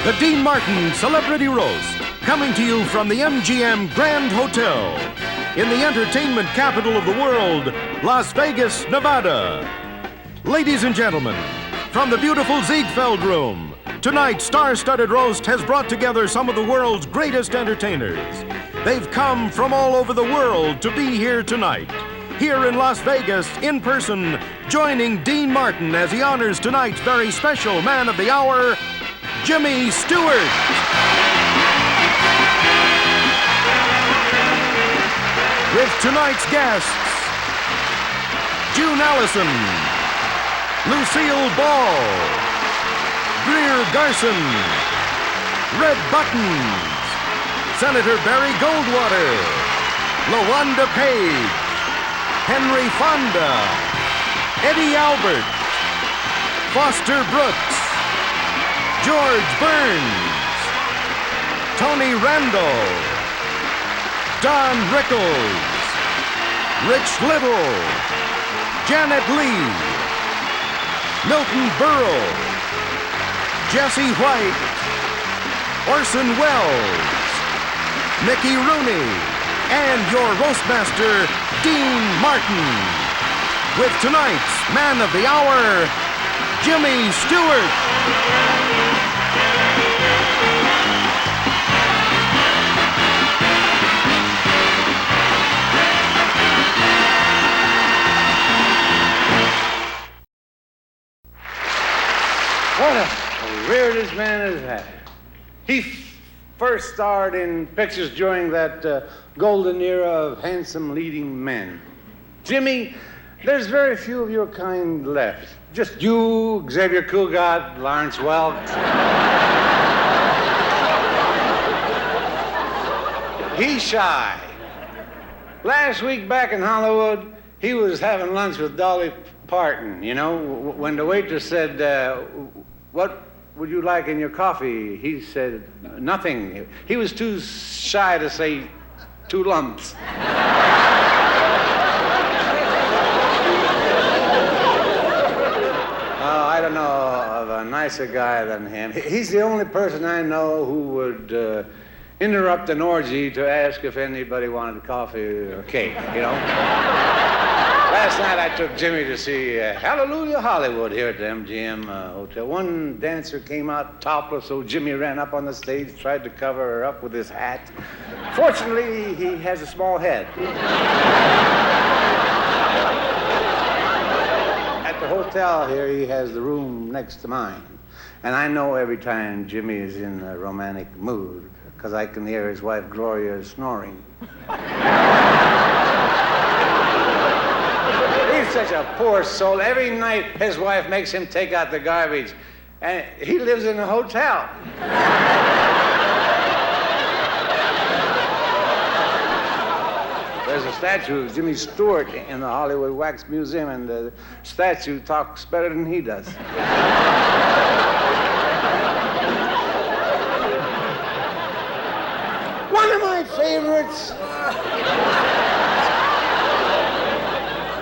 The Dean Martin Celebrity Roast, coming to you from the MGM Grand Hotel in the entertainment capital of the world, Las Vegas, Nevada. Ladies and gentlemen, from the beautiful Ziegfeld Room, tonight's star-studded roast has brought together some of the world's greatest entertainers. They've come from all over the world to be here tonight. Here in Las Vegas, in person, joining Dean Martin as he honors tonight's very special man of the hour, Jimmy Stewart. With tonight's guests, June Allyson, Lucille Ball, Greer Garson, Red Buttons, Senator Barry Goldwater, LaWanda Page, Henry Fonda, Eddie Albert, Foster Brooks, George Burns, Tony Randall, Don Rickles, Rich Little, Janet Leigh, Milton Berle, Jesse White, Orson Welles, Mickey Rooney, and your roastmaster, Dean Martin. With tonight's man of the hour, Jimmy Stewart. What a career this man has had. He first starred in pictures during that golden era of handsome leading men. Jimmy, there's very few of your kind left. Just you, Xavier Cugat, Lawrence Welk. He's shy. Last week back in Hollywood, he was having lunch with Dolly Parton, you know, when the waitress said, what would you like in your coffee? He said, nothing. He was too shy to say 2 lumps. I don't know of a nicer guy than him. He's the only person I know who would interrupt an orgy to ask if anybody wanted coffee or cake, you know? Last night I took Jimmy to see Hallelujah Hollywood here at the MGM Hotel. One dancer came out topless, so Jimmy ran up on the stage, tried to cover her up with his hat. Fortunately, he has a small head. At the hotel here, he has the room next to mine. And I know every time Jimmy is in a romantic mood, because I can hear his wife Gloria snoring. He's such a poor soul. Every night his wife makes him take out the garbage. And he lives in a hotel. There's a statue of Jimmy Stewart in the Hollywood Wax Museum, and the statue talks better than he does. One of my favorites.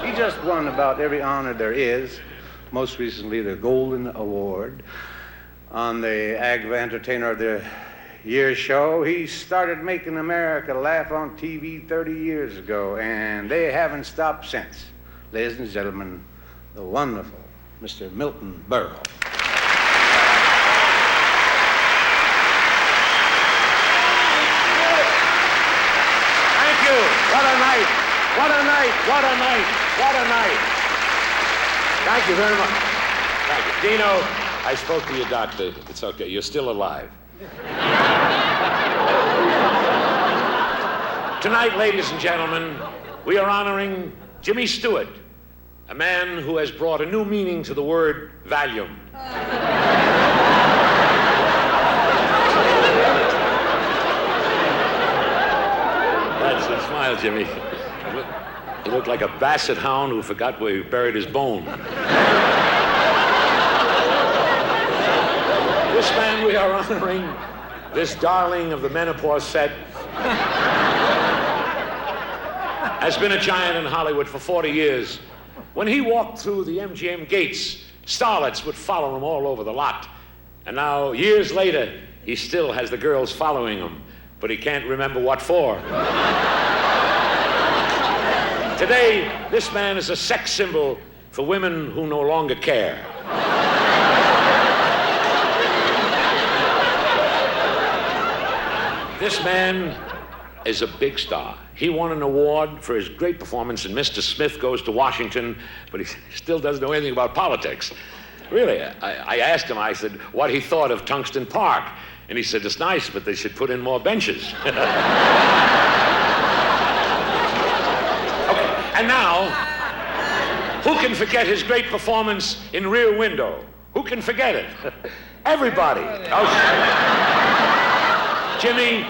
He just won about every honor there is. Most recently, the Golden Award on the Agva Entertainer of the Year show. He started making America laugh on TV 30 years ago, and they haven't stopped since. Ladies and gentlemen, the wonderful Mr. Milton Berle. Thank you. What a night. What a night. What a night. What a night. Thank you very much. Thank you. Dino, I spoke to your doctor. It's okay. You're still alive. Tonight, ladies and gentlemen, we are honoring Jimmy Stewart, a man who has brought a new meaning to the word Valium. That's a smile, Jimmy. You look like a basset hound who forgot where he buried his bone. This man we are honoring, this darling of the menopause set, has been a giant in Hollywood for 40 years. When he walked through the MGM gates, starlets would follow him all over the lot. And now, years later, he still has the girls following him, but he can't remember what for. Today, this man is a sex symbol for women who no longer care. This man is a big star. He won an award for his great performance in Mr. Smith Goes to Washington, but he still doesn't know anything about politics. Really, I asked him, I said, what he thought of Tungsten Park. And he said, it's nice, but they should put in more benches. Okay, and now, who can forget his great performance in Rear Window? Who can forget it? Everybody. Jimmy,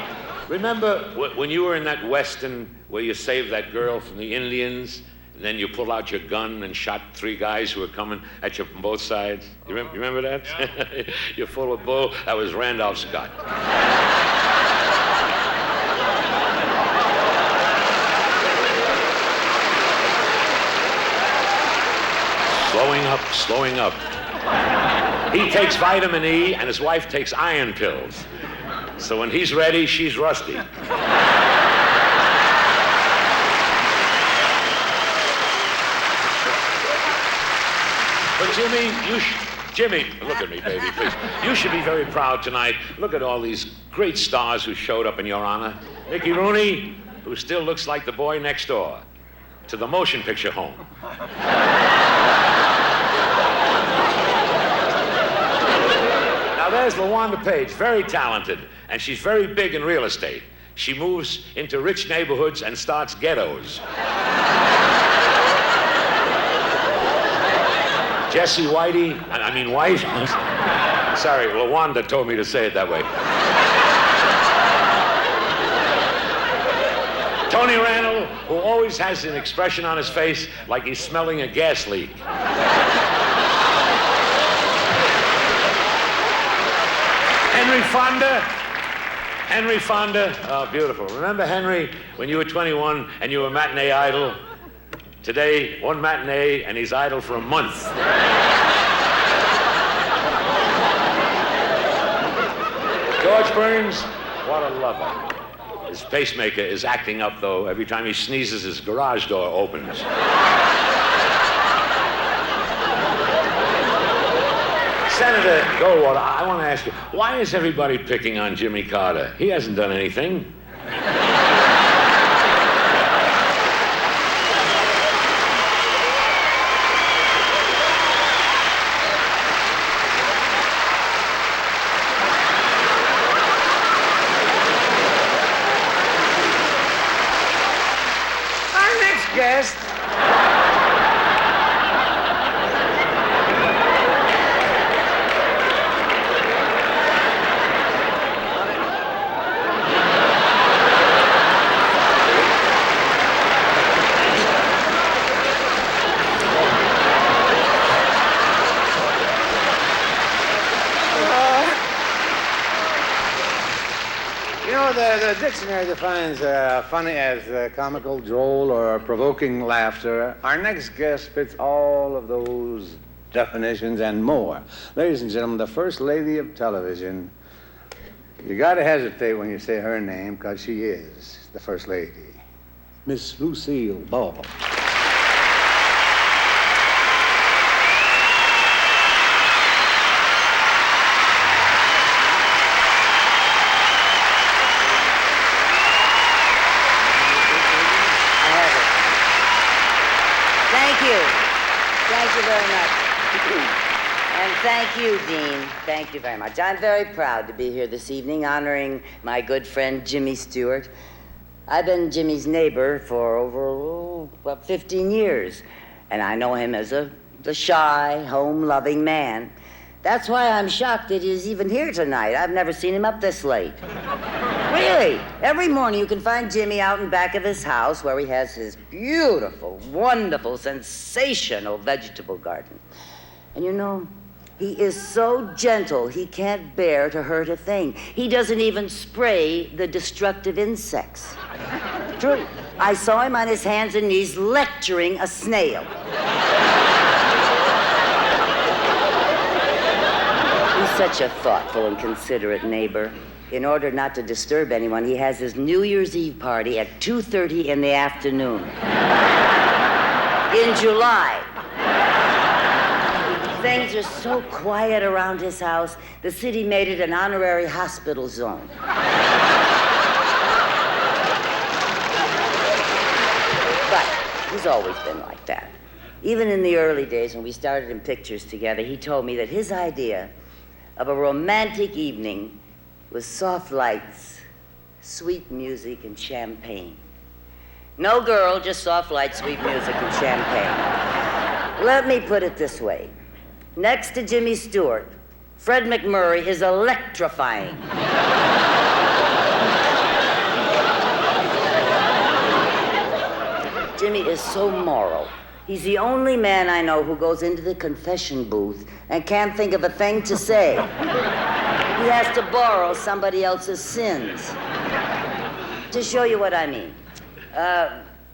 remember when you were in that Western where you saved that girl from the Indians, and then you pulled out your gun and shot 3 guys who were coming at you from both sides? You remember that? Yeah. You're full of bull. That was Randolph Scott. Slowing up. He takes vitamin E and his wife takes iron pills. So when he's ready, she's rusty. But Jimmy, look at me, baby, please. You should be very proud tonight. Look at all these great stars who showed up in your honor. Mickey Rooney, who still looks like the boy next door to the motion picture home. Now there's LaWanda Page, very talented, and she's very big in real estate. She moves into rich neighborhoods and starts ghettos. Jesse White. Sorry, LaWanda told me to say it that way. Tony Randall, who always has an expression on his face like he's smelling a gas leak. Henry Fonda, oh, beautiful. Remember Henry when you were 21 and you were matinee idol? Today, 1 matinee and he's idle for a month. George Burns, what a lover. His pacemaker is acting up, though. Every time he sneezes, his garage door opens. Senator Goldwater, I want to ask you, why is everybody picking on Jimmy Carter? He hasn't done anything. Our next guest. The dictionary defines funny as comical, droll, or provoking laughter. Our next guest fits all of those definitions and more. Ladies and gentlemen, the First Lady of Television. You gotta hesitate when you say her name, because she is the First Lady. Miss Lucille Ball. Thank you very much. And thank you, Dean. Thank you very much. I'm very proud to be here this evening honoring my good friend Jimmy Stewart. I've been Jimmy's neighbor for over 15 years, and I know him as a shy, home-loving man. That's why I'm shocked that he's even here tonight. I've never seen him up this late. Really, every morning you can find Jimmy out in back of his house where he has his beautiful, wonderful, sensational vegetable garden. And you know, he is so gentle, he can't bear to hurt a thing. He doesn't even spray the destructive insects. True. I saw him on his hands and knees lecturing a snail. He's such a thoughtful and considerate neighbor. In order not to disturb anyone, he has his New Year's Eve party at 2:30 in the afternoon. In July. Things are so quiet around his house, the city made it an honorary hospital zone. But he's always been like that. Even in the early days when we started in pictures together, he told me that his idea of a romantic evening was soft lights, sweet music, and champagne. No girl, just soft lights, sweet music, and champagne. Let me put it this way. Next to Jimmy Stewart, Fred McMurray is electrifying. Jimmy is so moral. He's the only man I know who goes into the confession booth and can't think of a thing to say. He has to borrow somebody else's sins. To show you what I mean.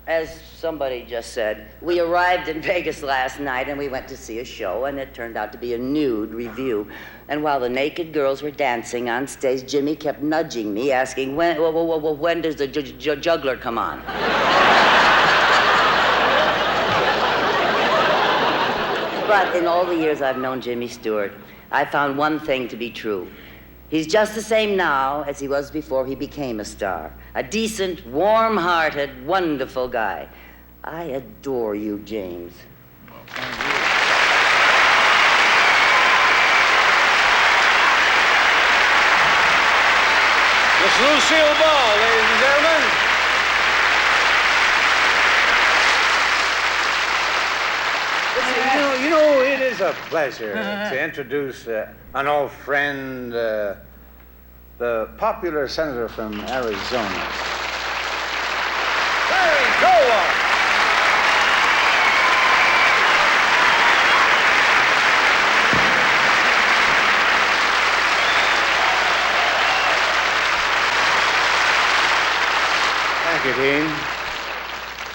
As somebody just said, we arrived in Vegas last night and we went to see a show, and it turned out to be a nude review. And while the naked girls were dancing on stage, Jimmy kept nudging me, asking, when does the juggler come on? But in all the years I've known Jimmy Stewart, I found one thing to be true. He's just the same now as he was before he became a star. A decent, warm-hearted, wonderful guy. I adore you, James. Miss Lucille Ball, ladies and gentlemen. You know, it is a pleasure to introduce an old friend, the popular senator from Arizona, Garagiola. Thank you, Dean.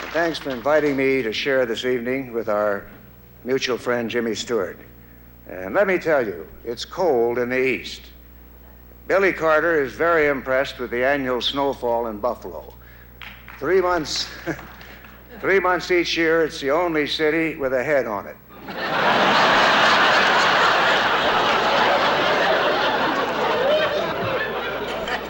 And thanks for inviting me to share this evening with our mutual friend Jimmy Stewart. And let me tell you, it's cold in the east. Billy Carter is very impressed with the annual snowfall in Buffalo. 3 months, 3 months each year, it's the only city with a head on it.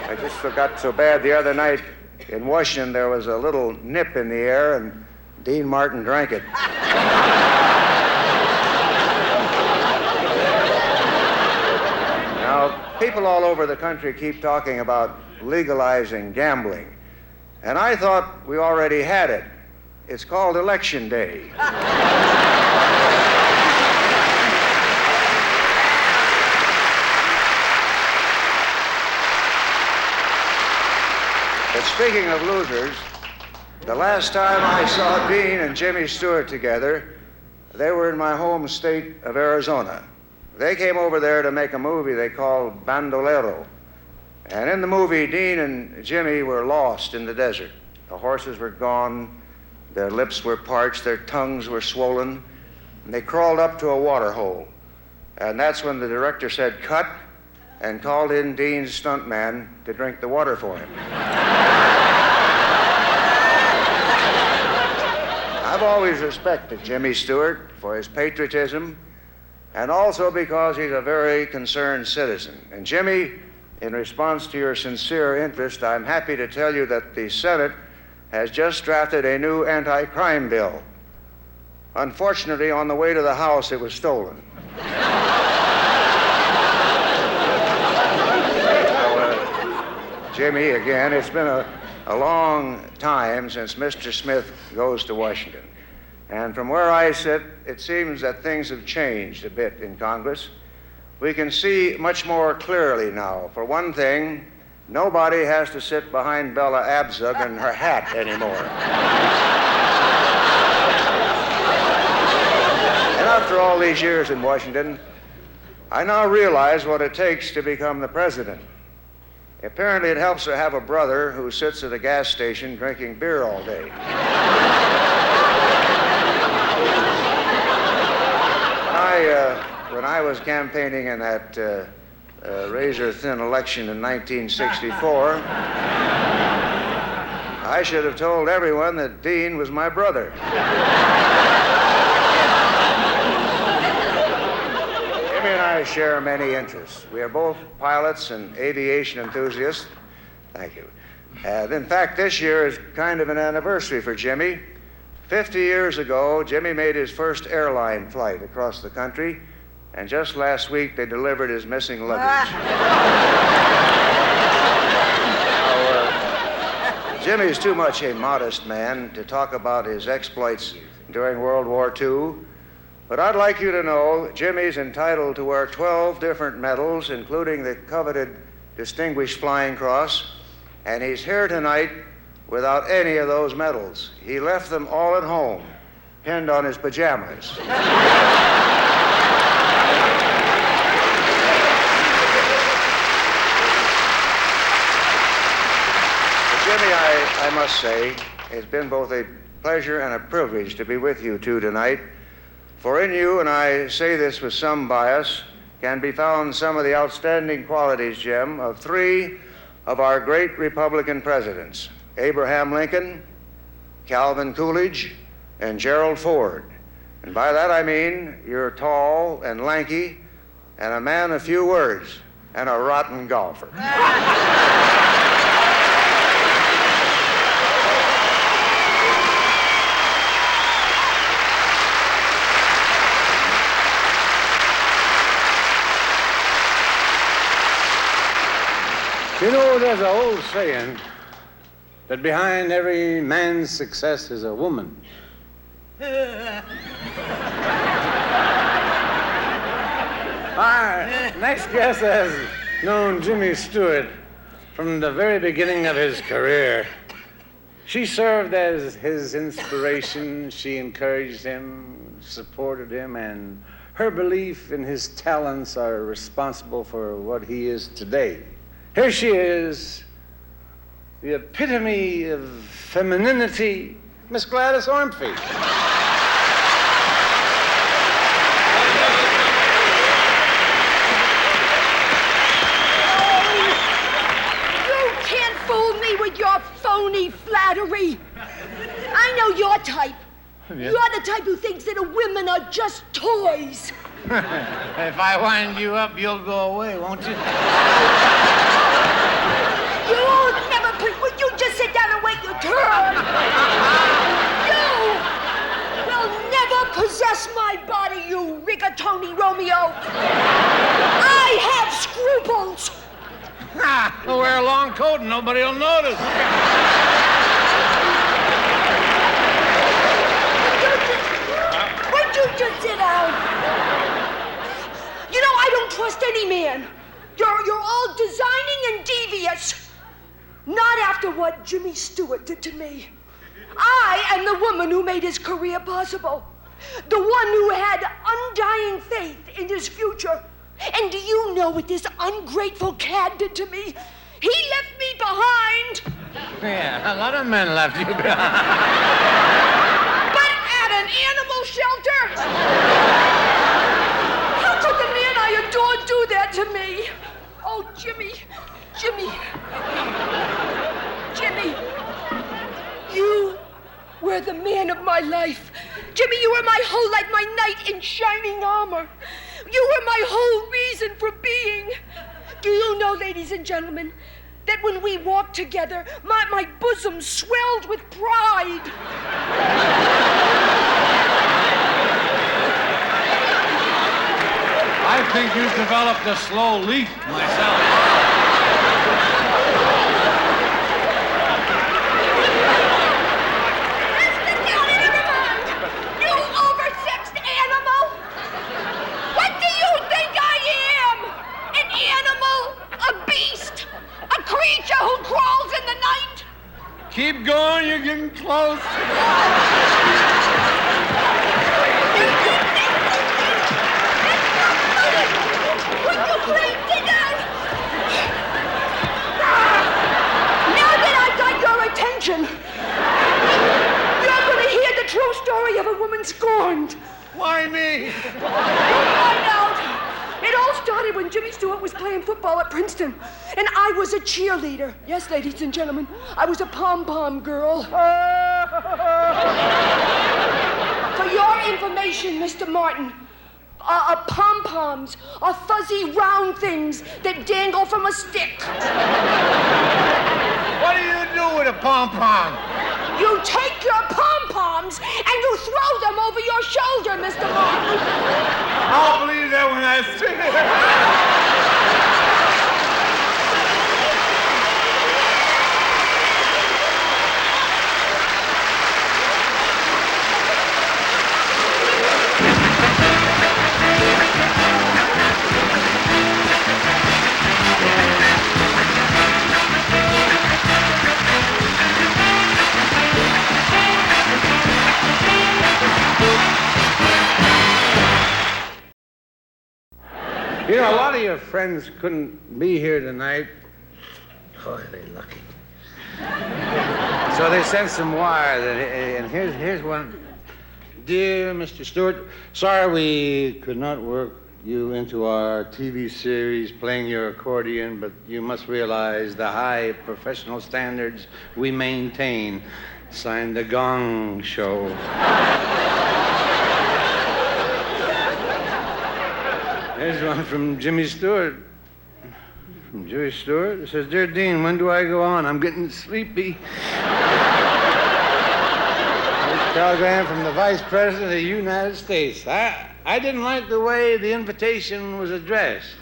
I just forgot so bad the other night in Washington, there was a little nip in the air, and Dean Martin drank it. People all over the country keep talking about legalizing gambling, and I thought we already had it. It's called Election Day. But speaking of losers, the last time I saw Dean and Jimmy Stewart together, they were in my home state of Arizona. They came over there to make a movie they called Bandolero. And in the movie, Dean and Jimmy were lost in the desert. The horses were gone, their lips were parched, their tongues were swollen, and they crawled up to a water hole. And that's when the director said, "Cut," and called in Dean's stuntman to drink the water for him. I've always respected Jimmy Stewart for his patriotism, and also because he's a very concerned citizen. And Jimmy, in response to your sincere interest, I'm happy to tell you that the Senate has just drafted a new anti-crime bill. Unfortunately, on the way to the House, it was stolen. Jimmy, again, it's been a long time since Mr. Smith goes to Washington. And from where I sit, it seems that things have changed a bit in Congress. We can see much more clearly now. For one thing, nobody has to sit behind Bella Abzug in her hat anymore. And after all these years in Washington, I now realize what it takes to become the president. Apparently, it helps to have a brother who sits at a gas station drinking beer all day. When I was campaigning in that razor-thin election in 1964, I should have told everyone that Dean was my brother. Jimmy and I share many interests. We are both pilots and aviation enthusiasts. Thank you. In fact, this year is kind of an anniversary for Jimmy. 50 years ago, Jimmy made his first airline flight across the country, and just last week they delivered his missing luggage. Jimmy's too much a modest man to talk about his exploits during World War II, but I'd like you to know Jimmy's entitled to wear 12 different medals, including the coveted Distinguished Flying Cross, and he's here tonight without any of those medals. He left them all at home, pinned on his pajamas. Jimmy, I must say, it's been both a pleasure and a privilege to be with you two tonight. For in you, and I say this with some bias, can be found some of the outstanding qualities, Jim, of three of our great Republican presidents, Abraham Lincoln, Calvin Coolidge, and Gerald Ford. And by that I mean you're tall and lanky and a man of few words and a rotten golfer. You know, there's an old saying that behind every man's success is a woman. Our next guest has known Jimmy Stewart from the very beginning of his career. She served as his inspiration. She encouraged him, supported him, and her belief in his talents are responsible for what he is today. Here she is, the epitome of femininity, Miss Gladys Ormfeet. You can't fool me with your phony flattery. I know your type. Yeah. You're the type who thinks that women are just toys. If I wind you up, you'll go away, won't you? You'll never would you just sit down and wait your turn? You will never possess my body, you rigatoni Romeo. I have scruples. I'll wear a long coat and nobody will notice. Would you just sit down? You know, I don't trust any man. You're all designing and devious. Not after what Jimmy Stewart did to me. I am the woman who made his career possible. The one who had undying faith in his future. And do you know what this ungrateful cad did to me? He left me behind. Yeah, a lot of men left you behind. But at an animal shelter? How could the man I adored do that to me? Oh, Jimmy. You were the man of my life. Jimmy, you were my whole life, my knight in shining armor. You were my whole reason for being. Do you know, ladies and gentlemen, that when we walked together, my bosom swelled with pride? I think you've developed a slow leak myself. Who crawls in the night? Keep going, you're getting close. Would you please sit down? Now that I've got your attention, you're going to hear the true story of a woman scorned. Why me? You'll find out. It all started when Jimmy Stewart was playing football at Princeton, and I was a cheerleader. Yes, ladies and gentlemen, I was a pom-pom girl. For your information, Mr. Martin, pom-poms are fuzzy, round things that dangle from a stick. What do you do with a pom-pom? You take your pom-poms and you throw them over your shoulder, Mr. Martin. I'll believe that when I see it. You know, a lot of your friends couldn't be here tonight. Oh, they're lucky. So they sent some wires, and here's one. Dear Mr. Stewart, sorry we could not work you into our TV series playing your accordion, but you must realize the high professional standards we maintain. Signed The Gong Show. Here's one from Jimmy Stewart. From Jimmy Stewart. It says, Dear Dean, when do I go on? I'm getting sleepy. Telegram from the Vice President of the United States. I didn't like the way the invitation was addressed.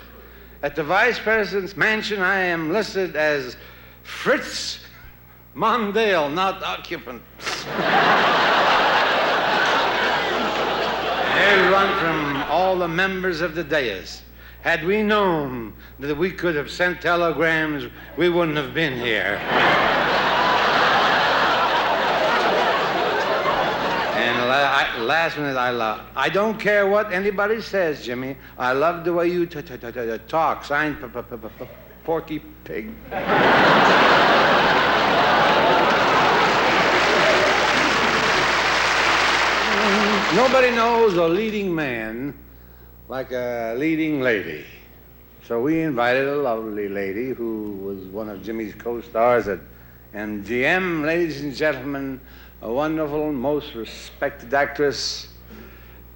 At the Vice President's mansion, I am listed as Fritz Mondale, not occupant. There's one from all the members of the dais. Had we known that we could have sent telegrams, we wouldn't have been here. And last one is I don't care what anybody says, Jimmy. I love the way you talk. Signed Porky Pig. Nobody knows a leading man like a leading lady. So we invited a lovely lady who was one of Jimmy's co-stars at MGM. Ladies and gentlemen, a wonderful, most respected actress,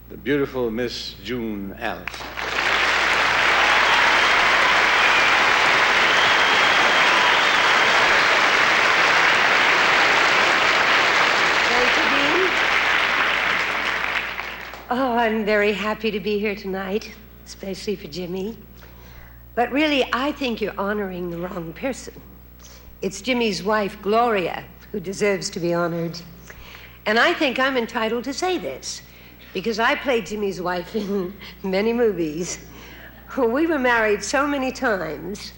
the beautiful Miss June Allyson. Oh, I'm very happy to be here tonight, especially for Jimmy. But really, I think you're honoring the wrong person. It's Jimmy's wife, Gloria, who deserves to be honored. And I think I'm entitled to say this, because I played Jimmy's wife in many movies. We were married so many times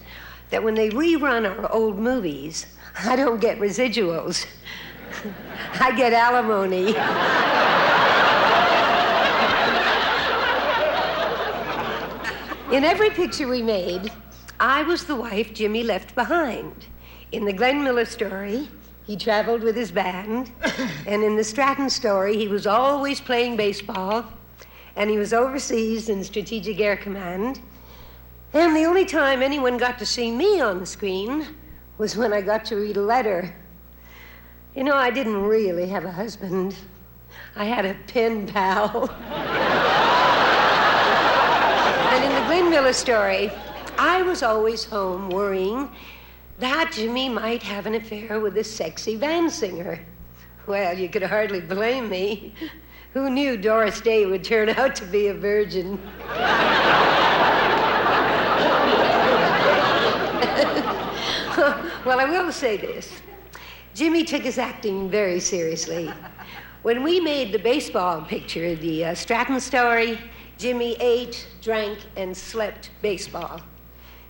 that when they rerun our old movies, I don't get residuals. I get alimony. In every picture we made, I was the wife Jimmy left behind. In the Glenn Miller story, he traveled with his band. And in the Stratton story, he was always playing baseball. And he was overseas in Strategic Air Command. And the only time anyone got to see me on the screen was when I got to read a letter. You know, I didn't really have a husband. I had a pen pal. And in the Glenn Miller story, I was always home worrying that Jimmy might have an affair with this sexy band singer. Well, you could hardly blame me. Who knew Doris Day would turn out to be a virgin? Well, I will say this. Jimmy took his acting very seriously. When we made the baseball picture, the Stratton story, Jimmy ate, drank, and slept baseball.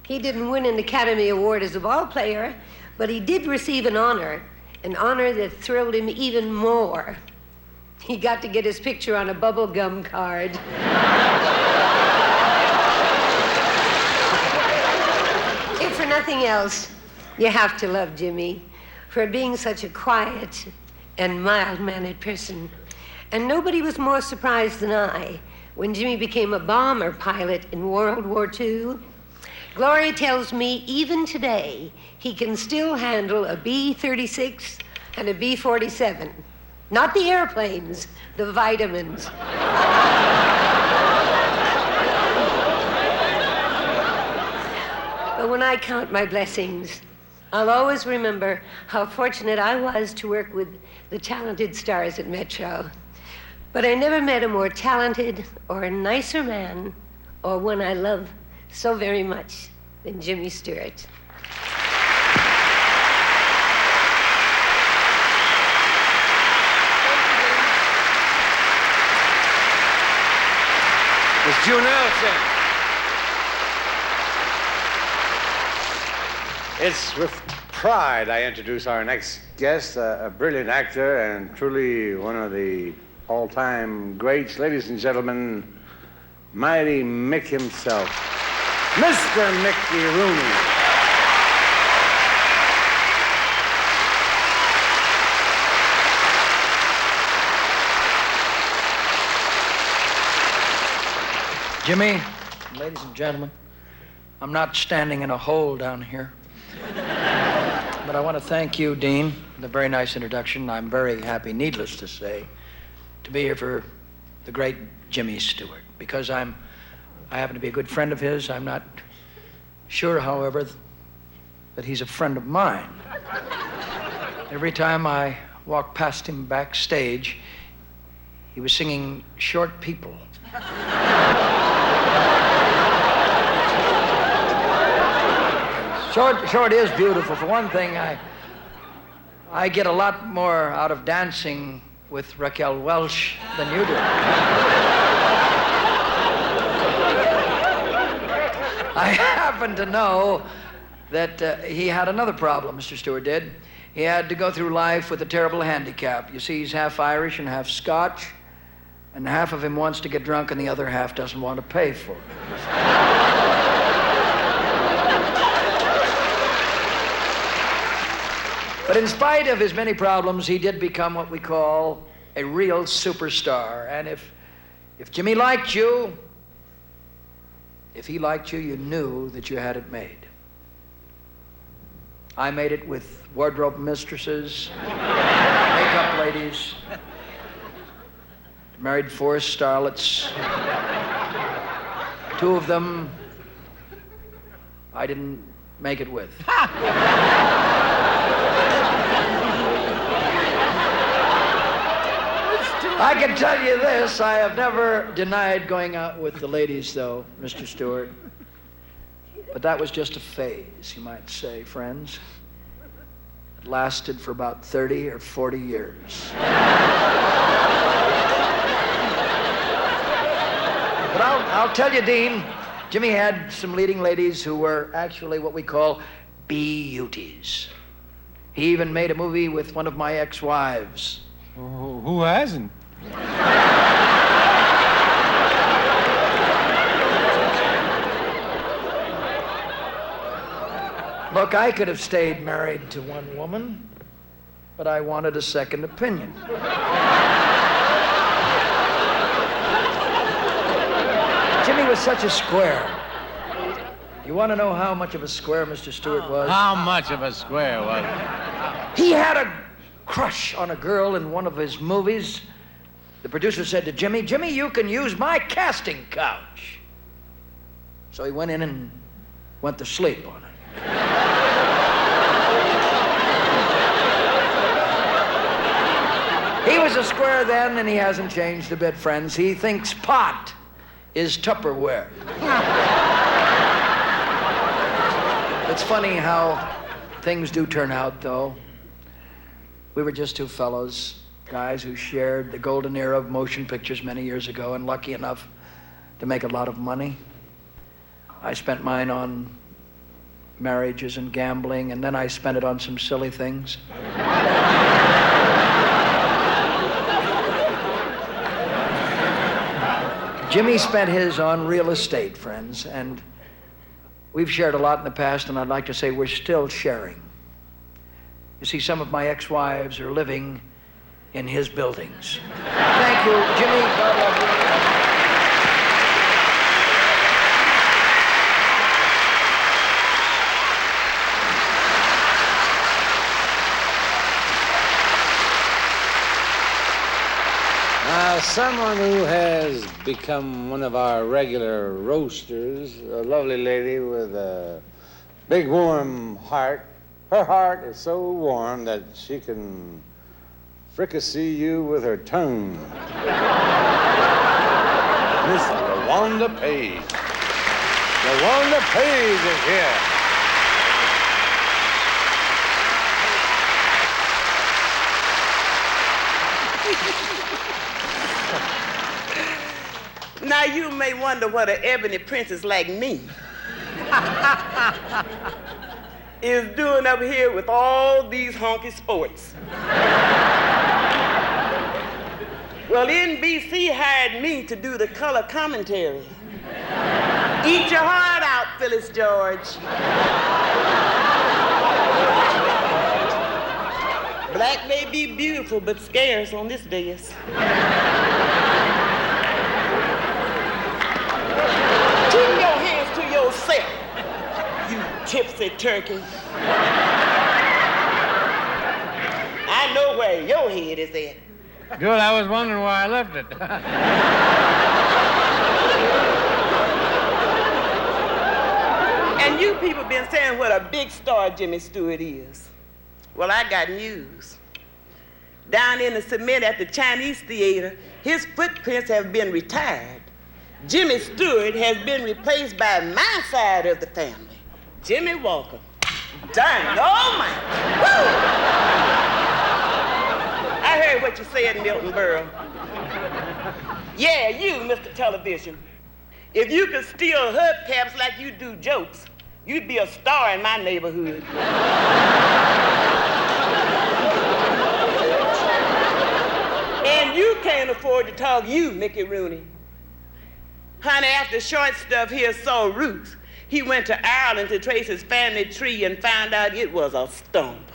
He didn't win an Academy Award as a ball player, but he did receive an honor that thrilled him even more. He got to get his picture on a bubblegum card. If for nothing else, you have to love Jimmy for being such a quiet and mild-mannered person. And nobody was more surprised than I when Jimmy became a bomber pilot in World War II. Gloria tells me even today he can still handle a B-36 and a B-47. Not the airplanes, the vitamins. But when I count my blessings, I'll always remember how fortunate I was to work with the talented stars at Metro. But I never met a more talented or a nicer man, or one I love so very much, than Jimmy Stewart. Miss June Allyson. It's with pride I introduce our next guest, a brilliant actor and truly one of the all-time greats. Ladies and gentlemen, Mighty Mick himself, Mr. Mickey Rooney. Jimmy, ladies and gentlemen, I'm not standing in a hole down here. But I want to thank you, Dean, for the very nice introduction. I'm very happy, needless to say, to be here for the great Jimmy Stewart, because I happen to be a good friend of his. I'm not sure, however, that he's a friend of mine. Every time I walked past him backstage, he was singing Short People. Short is beautiful. For one thing, I get a lot more out of dancing with Raquel Welch than you do. I happen to know that he had another problem, Mr. Stewart did. He had to go through life with a terrible handicap. You see, he's half Irish and half Scotch, and half of him wants to get drunk and the other half doesn't want to pay for it. But in spite of his many problems, he did become what we call a real superstar. And if Jimmy liked you, if he liked you, you knew that you had it made. I made it with wardrobe mistresses, makeup ladies, married 4 starlets. 2 of them I didn't make it with. I can tell you this, I have never denied going out with the ladies, though, Mr. Stewart. But that was just a phase, you might say, friends. It lasted for about 30 or 40 years. But I'll tell you, Dean, Jimmy had some leading ladies who were actually what we call beauties. He even made a movie with one of my ex-wives. Who hasn't? Look, I could have stayed married to one woman, but I wanted a second opinion. Jimmy was such a square. You want to know how much of a square Mr. Stewart was? How much of a square was it? He had a crush on a girl in one of his movies. The producer said to Jimmy, "Jimmy, you can use my casting couch." So he went in and went to sleep on it. He was a square then, and he hasn't changed a bit, friends. He thinks pot is Tupperware. It's funny how things do turn out, though. We were just 2 fellows, guys who shared the golden era of motion pictures many years ago and lucky enough to make a lot of money. I spent mine on marriages and gambling, and then I spent it on some silly things. Jimmy spent his on real estate, friends, and we've shared a lot in the past, and I'd like to say we're still sharing. You see, some of my ex-wives are living in his buildings. Thank you, Jimmy. God love you. Someone who has become one of our regular roasters, a lovely lady with a big warm heart. Her heart is so warm that she can fricassee you with her tongue. Miss LaWanda Page. LaWanda Page is here. Now you may wonder what an ebony princess like me is doing up here with all these honky sports. Well, NBC hired me to do the color commentary. Eat your heart out, Phyllis George. Black may be beautiful, but scarce on this dais. Keep your hands to yourself, you tipsy turkey. I know where your head is at. Good, I was wondering why I left it. And you people been saying what a big star Jimmy Stewart is. Well, I got news. Down in the cement at the Chinese Theater, his footprints have been retired. Jimmy Stewart has been replaced by my side of the family, Jimmy Walker. Dynamite! Woo! I heard what you said, Milton Berle. Yeah, you, Mr. Television. If you could steal hubcaps like you do jokes, you'd be a star in my neighborhood. And you can't afford to talk you, Mickey Rooney. Honey, after Short Stuff here saw Roots, he went to Ireland to trace his family tree and found out it was a stump.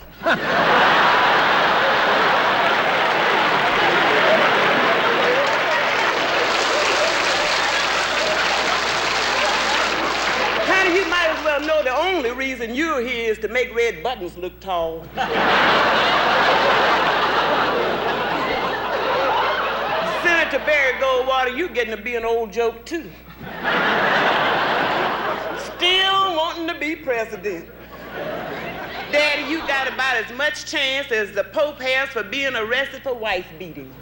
Honey, you might as well know the only reason you're here is to make red buttons look tall. Senator Barry Goldwater, you getting to be an old joke, too. Still wanting to be president. Daddy, you got about as much chance as the Pope has for being arrested for wife beating.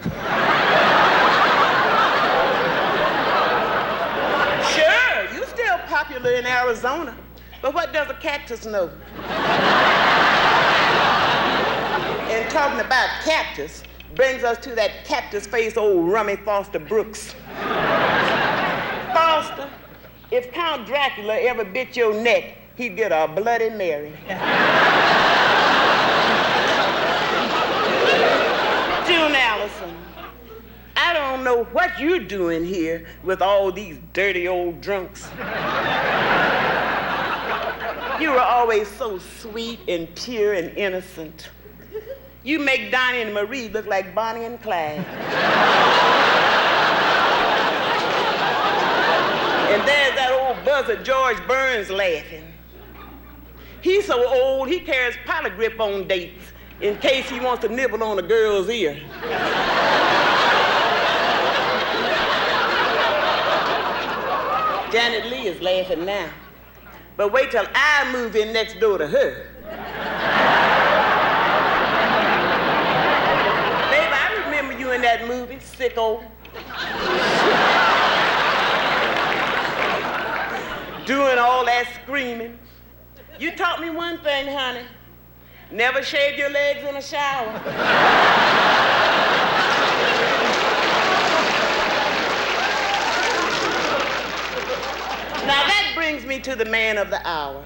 Sure, you still popular in Arizona, but what does a cactus know? And talking about cactus, brings us to that cactus-faced old rummy Foster Brooks. Foster, if Count Dracula ever bit your neck, he'd get a Bloody Mary. June Allyson, I don't know what you're doing here with all these dirty old drunks. You were always so sweet and pure and innocent. You make Donnie and Marie look like Bonnie and Clyde. And there's that old buzzer George Burns laughing. He's so old, he carries polygrip on dates in case he wants to nibble on a girl's ear. Janet Leigh is laughing now. But wait till I move in next door to her. In that movie, Sicko. Doing all that screaming. You taught me one thing, honey. Never shave your legs in a shower. Now that brings me to the man of the hour.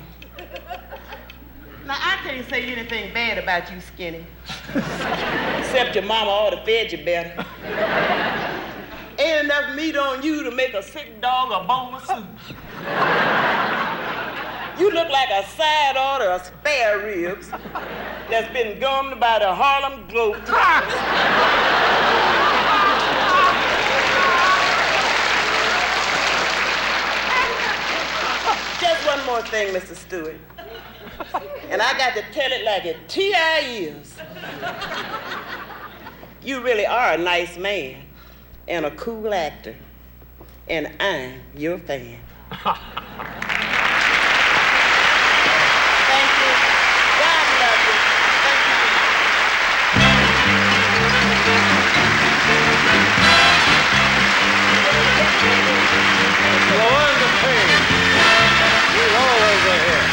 Now, I can't say anything bad about you, Skinny. Except your mama ought to fed you better. Ain't enough meat on you to make a sick dog a bowl of soup. You look like a side order of spare ribs that's been gummed by the Harlem Globetrotters. Just one more thing, Mr. Stewart. And I got to tell it like it T.I. is. You really are a nice man. and a cool actor. And I'm your fan. Thank you. God love you. Thank you. LaWanda Page. She's always ahead.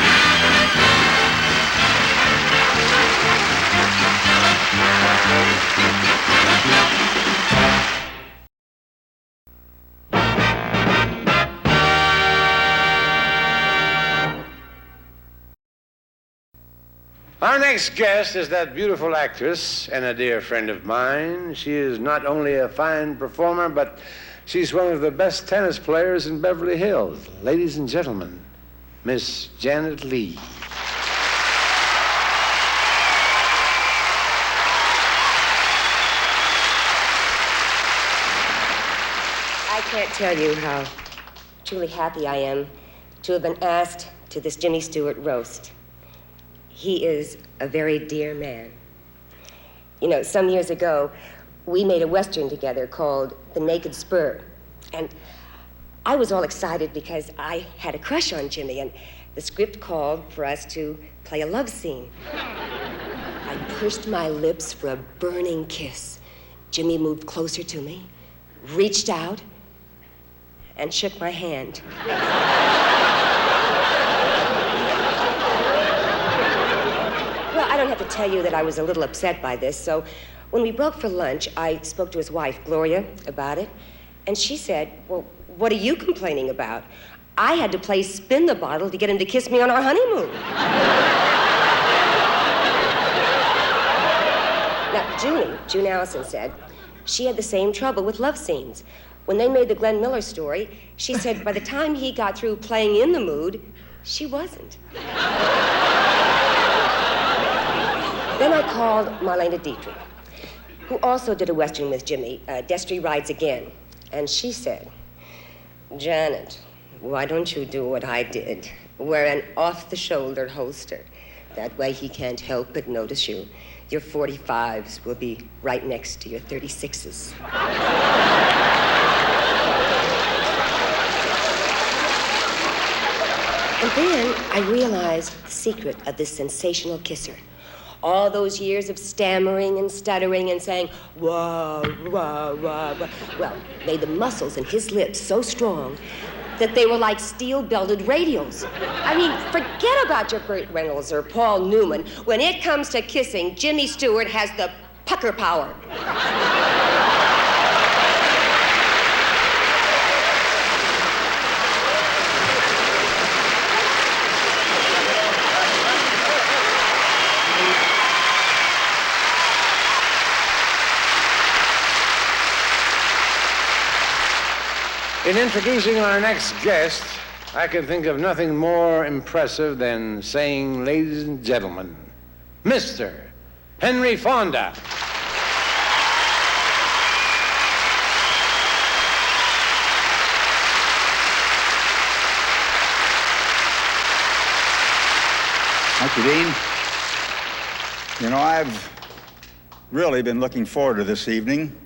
Our next guest is that beautiful actress and a dear friend of mine. She is not only a fine performer, but she's one of the best tennis players in Beverly Hills. Ladies and gentlemen, Miss Janet Leigh. I can't tell you how truly happy I am to have been asked to this Jimmy Stewart roast. He is a very dear man. You know, some years ago, we made a Western together called The Naked Spur. And I was all excited because I had a crush on Jimmy, and the script called for us to play a love scene. I pursed my lips for a burning kiss. Jimmy moved closer to me, reached out, and shook my hand. Well, I don't have to tell you that I was a little upset by this, so when we broke for lunch, I spoke to his wife, Gloria, about it, and she said, well, what are you complaining about? I had to play spin the bottle to get him to kiss me on our honeymoon. Now, June Allyson said she had the same trouble with love scenes. When they made the Glenn Miller story, she said by the time he got through playing in the mood, she wasn't. Then I called Marlena Dietrich, who also did a Western with Jimmy, Destry Rides Again. And she said, Janet, why don't you do what I did? Wear an off-the-shoulder holster. That way he can't help but notice you. Your 45s will be right next to your 36s. And then I realized the secret of this sensational kisser. All those years of stammering and stuttering and saying, wah, wah, wah, wah, well, made the muscles in his lips so strong that they were like steel-belted radials. I mean, forget about your Burt Reynolds or Paul Newman. When it comes to kissing, Jimmy Stewart has the pucker power. In introducing our next guest, I can think of nothing more impressive than saying, ladies and gentlemen, Mr. Henry Fonda. Thank you, Dean. You know, I've really been looking forward to this evening,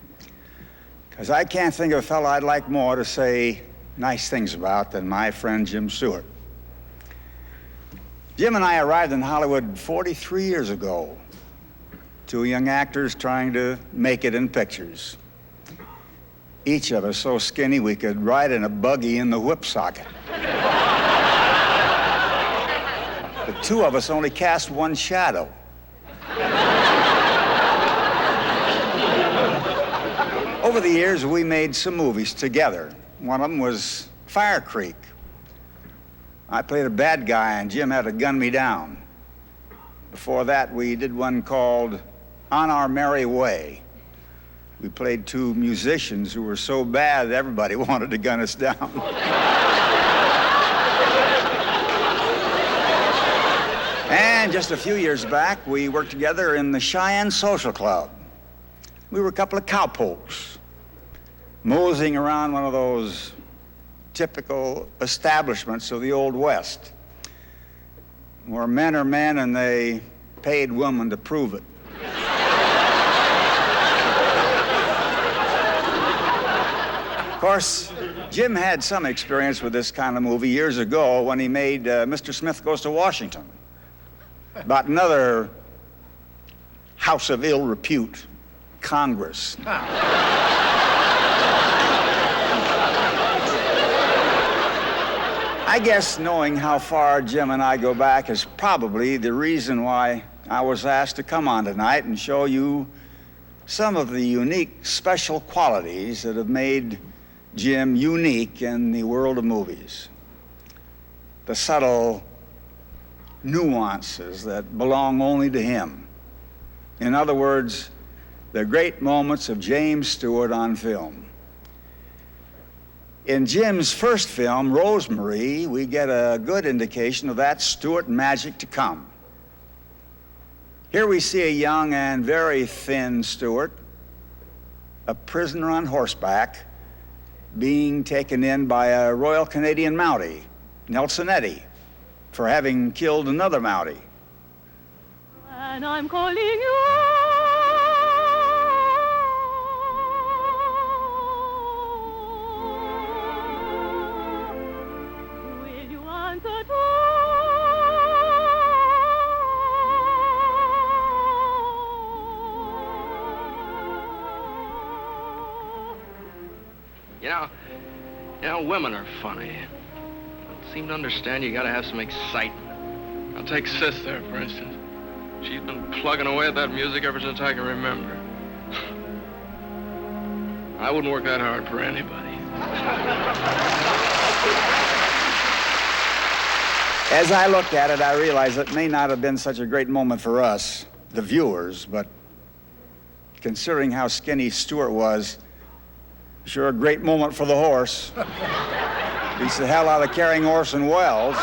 because I can't think of a fellow I'd like more to say nice things about than my friend Jim Stewart. Jim and I arrived in Hollywood 43 years ago, two young actors trying to make it in pictures. Each of us so skinny we could ride in a buggy in the whip socket. The two of us only cast one shadow. Over the years, we made some movies together. One of them was Fire Creek. I played a bad guy, and Jim had to gun me down. Before that, we did one called On Our Merry Way. We played two musicians who were so bad, everybody wanted to gun us down. And just a few years back, we worked together in the Cheyenne Social Club. We were a couple of cowpokes, moseying around one of those typical establishments of the Old West, where men are men and they paid women to prove it. Of course, Jim had some experience with this kind of movie years ago when he made Mr. Smith Goes to Washington, about another house of ill repute, Congress. I guess knowing how far Jim and I go back is probably the reason why I was asked to come on tonight and show you some of the unique, special qualities that have made Jim unique in the world of movies. The subtle nuances that belong only to him. In other words, the great moments of James Stewart on film. In Jim's first film, Rosemary, we get a good indication of that Stewart magic to come. Here we see a young and very thin Stewart, a prisoner on horseback, being taken in by a Royal Canadian Mountie, Nelson Eddy, for having killed another Mountie. And I'm calling you. Will you answer too? You know, women are funny. Don't seem to understand you gotta have some excitement. I'll take Sis there, for instance. She's been plugging away at that music ever since I can remember. I wouldn't work that hard for anybody. As I looked at it, I realized it may not have been such a great moment for us, the viewers, but considering how skinny Stewart was, sure a great moment for the horse. Beats the hell out of carrying Orson Welles.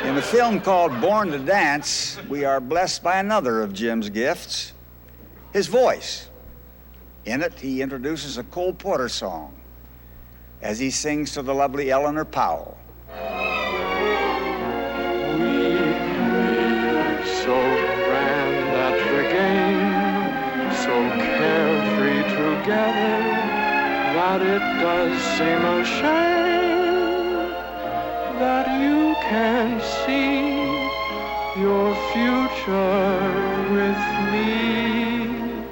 In a film called Born to Dance, we are blessed by another of Jim's gifts, his voice. In it, he introduces a Cole Porter song as he sings to the lovely Eleanor Powell. So grand at the game, so carefree together, that it does seem a shame that you can see your future with me,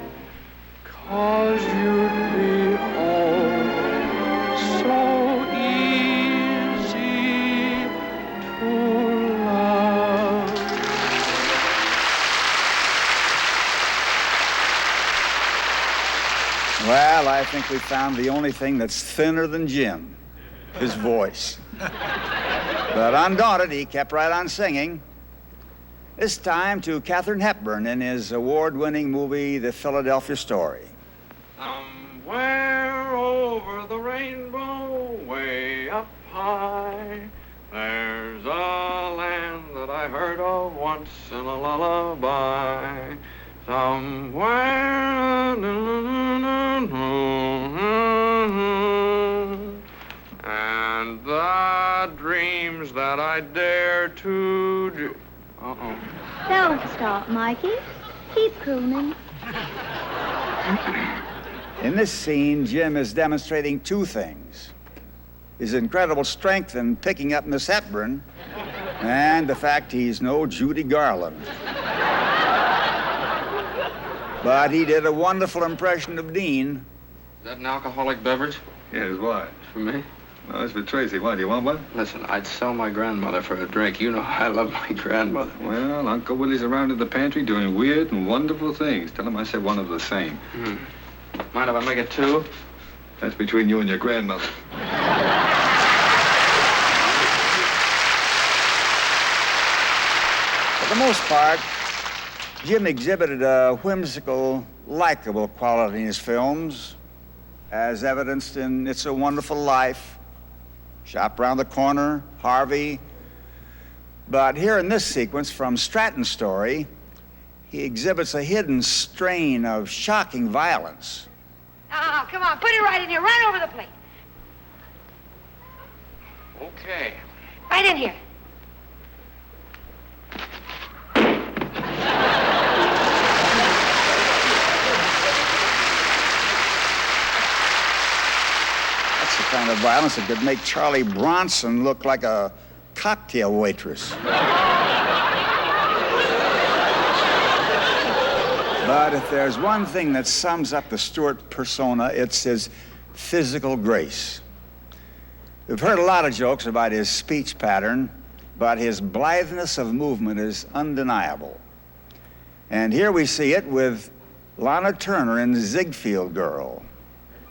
'cause you'd be all so easy to love. Well, I think we found the only thing that's thinner than Jim, his voice. But undaunted, he kept right on singing. This time to Katharine Hepburn in his award-winning movie, The Philadelphia Story. Somewhere over the rainbow, way up high, there's a land that I heard of once in a lullaby. Somewhere, and the dreams that I dare to do. Don't stop, Mikey. Keep crooning. In this scene, Jim is demonstrating two things: his incredible strength in picking up Miss Hepburn, and the fact he's no Judy Garland. But he did a wonderful impression of Dean. Is that an alcoholic beverage? Yes, why? For me? No, it's for Tracy. Why, do you want one? Listen, I'd sell my grandmother for a drink. You know I love my grandmother. Well, Uncle Willie's around in the pantry doing weird and wonderful things. Tell him I said one of the same. Mind if I make it two? That's between you and your grandmother. For the most part, Jim exhibited a whimsical, likable quality in his films, as evidenced in It's a Wonderful Life, Shop Round the Corner, Harvey. But here in this sequence from Stratton's Story, he exhibits a hidden strain of shocking violence. Oh, come on, put it right in here. Run over the plate. Okay. Right in here. kind of violence that could make Charlie Bronson look like a cocktail waitress. But if there's one thing that sums up the Stewart persona, it's his physical grace. We've heard a lot of jokes about his speech pattern, but his blitheness of movement is undeniable. And here we see it with Lana Turner in Ziegfeld Girl.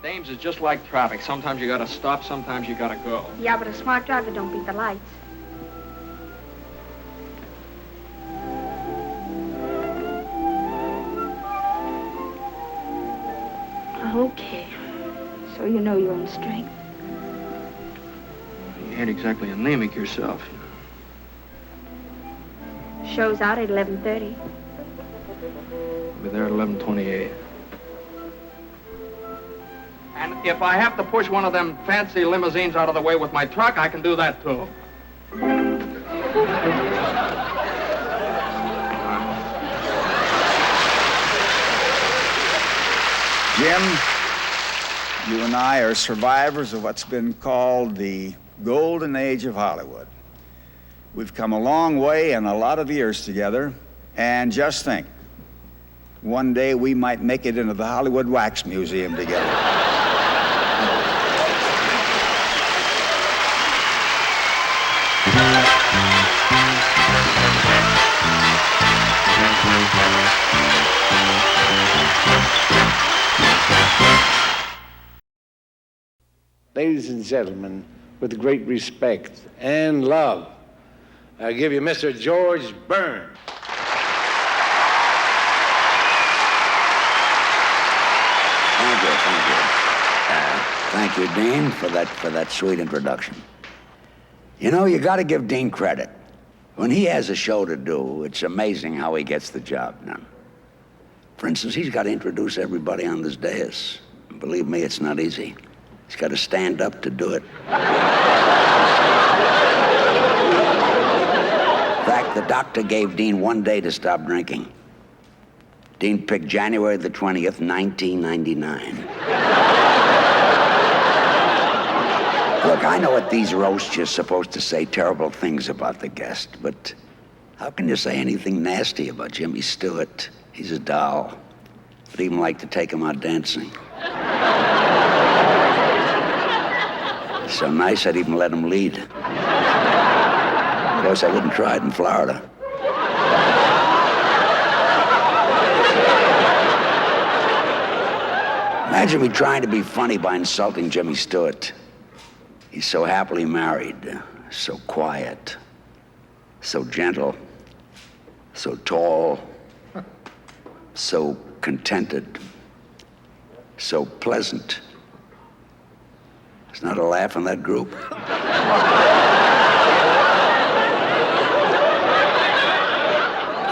Dames is just like traffic. Sometimes you gotta stop, sometimes you gotta go. Yeah, but a smart driver don't beat the lights. Okay. So you know your own strength. You ain't exactly anemic yourself. Show's out at 11:30. I'll be there at 11:28. And if I have to push one of them fancy limousines out of the way with my truck, I can do that too. Jim, you and I are survivors of what's been called the golden age of Hollywood. We've come a long way in a lot of years together, and just think, one day we might make it into the Hollywood Wax Museum together. Ladies and gentlemen, with great respect and love, I give you Mr. George Byrne. Thank you, Dean, for that sweet introduction. You know, you got to give Dean credit. When he has a show to do, it's amazing how he gets the job done. For instance, he's got to introduce everybody on this dais. Believe me, it's not easy. He's got to stand up to do it. In fact, the doctor gave Dean 1 day to stop drinking. Dean picked January the 20th, 1999. Look, I know at these roasts you're supposed to say terrible things about the guest, but how can you say anything nasty about Jimmy Stewart? He's a doll. I'd even like to take him out dancing. So nice, I'd even let him lead. Of course, I wouldn't try it in Florida. Imagine me trying to be funny by insulting Jimmy Stewart. He's so happily married, so quiet, so gentle, so tall, so contented, so pleasant. There's not a laugh in that group.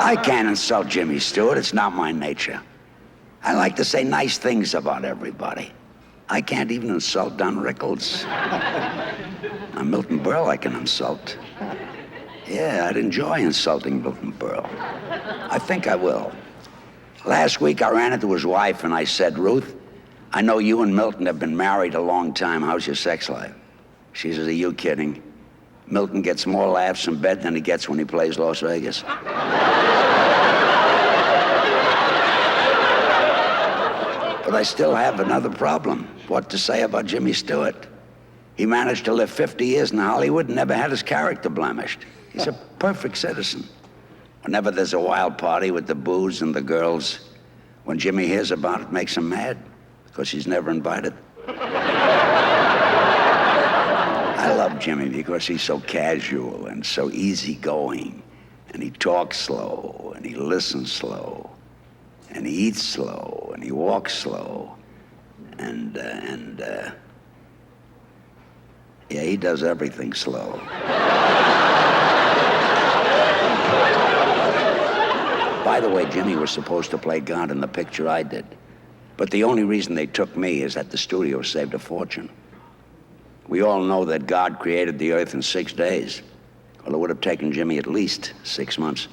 I can't insult Jimmy Stewart. It's not my nature. I like to say nice things about everybody. I can't even insult Don Rickles. Now, Milton Berle I can insult. Yeah, I'd enjoy insulting Milton Berle. I think I will. Last week I ran into his wife and I said, "Ruth, I know you and Milton have been married a long time. How's your sex life?" She says, "Are you kidding? Milton gets more laughs in bed than he gets when he plays Las Vegas." But I still have another problem. What to say about Jimmy Stewart? He managed to live 50 years in Hollywood and never had his character blemished. He's a perfect citizen. Whenever there's a wild party with the booze and the girls, when Jimmy hears about it, it makes him mad, because he's never invited. I love Jimmy because he's so casual and so easygoing, and he talks slow, and he listens slow, and he eats slow, and he walks slow, and yeah, he does everything slow. By the way, Jimmy was supposed to play God in the picture I did, but the only reason they took me is that the studio saved a fortune. We all know that God created the earth in 6 days. Well, it would have taken Jimmy at least 6 months.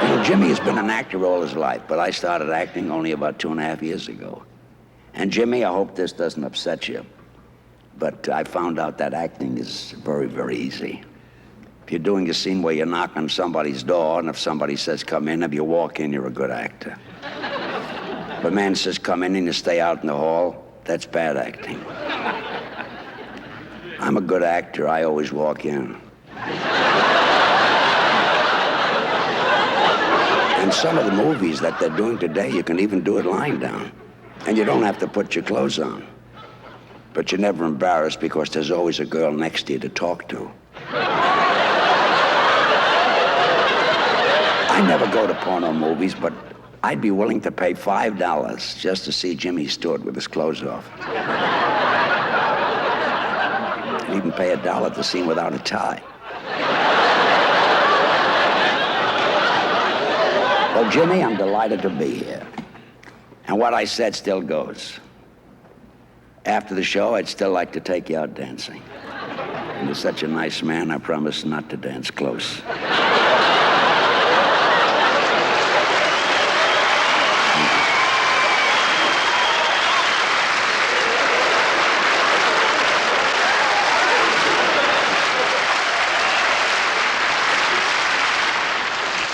You know, Jimmy has been an actor all his life, but I started acting only about 2.5 years ago. And Jimmy, I hope this doesn't upset you, but I found out that acting is very, very easy. If you're doing a scene where you knock on somebody's door, and if somebody says, come in, if you walk in, you're a good actor. If a man says, come in, and you stay out in the hall, that's bad acting. I'm a good actor. I always walk in. And some of the movies that they're doing today, you can even do it lying down. And you don't have to put your clothes on. But you're never embarrassed because there's always a girl next to you to talk to. I never go to porno movies, but I'd be willing to pay $5 just to see Jimmy Stewart with his clothes off. I'd even pay $1 to see him without a tie. Well, Jimmy, I'm delighted to be here. And what I said still goes. After the show, I'd still like to take you out dancing. And you're such a nice man, I promise not to dance close.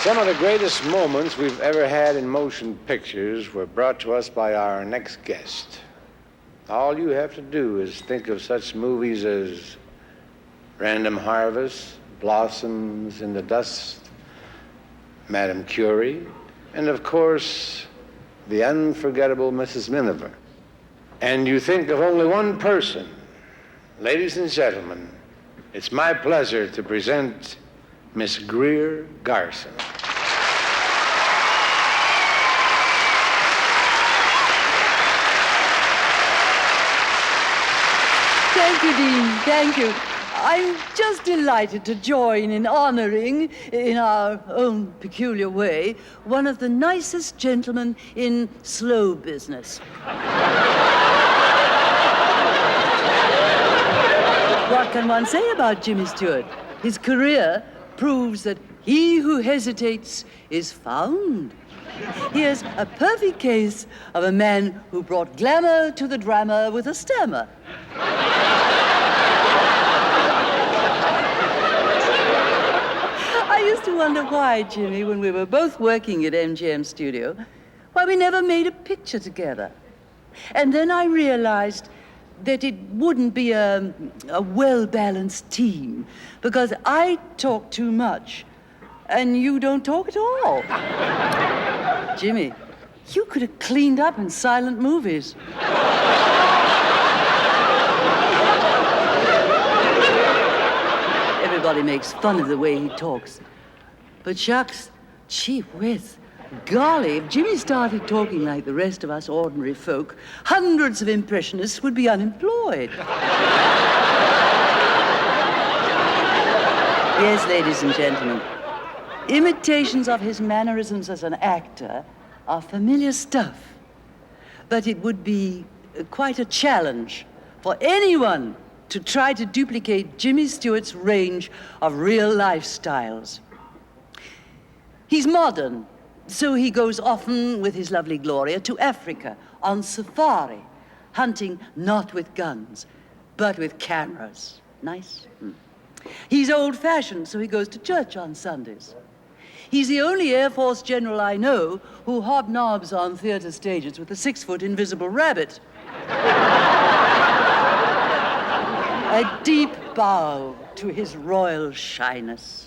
Some of the greatest moments we've ever had in motion pictures were brought to us by our next guest. All you have to do is think of such movies as Random Harvest, Blossoms in the Dust, Madame Curie, and of course, the unforgettable Mrs. Miniver. And you think of only one person. Ladies and gentlemen, it's my pleasure to present Miss Greer Garson. Thank you, Dean. Thank you. I'm just delighted to join in honoring, in our own peculiar way, one of the nicest gentlemen in slow business. What can one say about Jimmy Stewart? His career proves that he who hesitates is found. Here's a perfect case of a man who brought glamour to the drama with a stammer. I used to wonder why, Jimmy, when we were both working at MGM Studio, why we never made a picture together. And then I realized that it wouldn't be a well-balanced team, because I talk too much, and you don't talk at all. Jimmy, you could have cleaned up in silent movies. Everybody makes fun of the way he talks. But shucks, gee whiz, golly, if Jimmy started talking like the rest of us ordinary folk, hundreds of impressionists would be unemployed. Yes, ladies and gentlemen, imitations of his mannerisms as an actor are familiar stuff. But it would be quite a challenge for anyone to try to duplicate Jimmy Stewart's range of real lifestyles. He's modern, so he goes often with his lovely Gloria to Africa on safari, hunting not with guns, but with cameras. Nice? He's old-fashioned, so he goes to church on Sundays. He's the only Air Force general I know who hobnobs on theater stages with a 6-foot invisible rabbit. A deep bow to his royal shyness.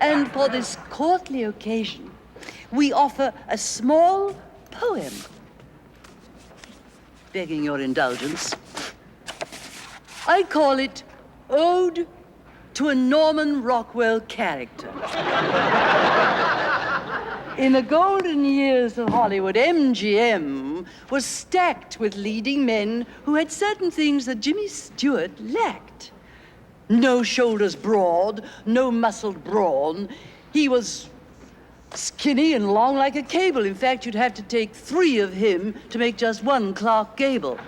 And for this courtly occasion, we offer a small poem. Begging your indulgence. I call it Ode to a Norman Rockwell character. In the golden years of Hollywood, MGM was stacked with leading men who had certain things that Jimmy Stewart lacked. No shoulders broad, no muscled brawn. He was skinny and long like a cable. In fact, you'd have to take 3 of him to make just one Clark Gable.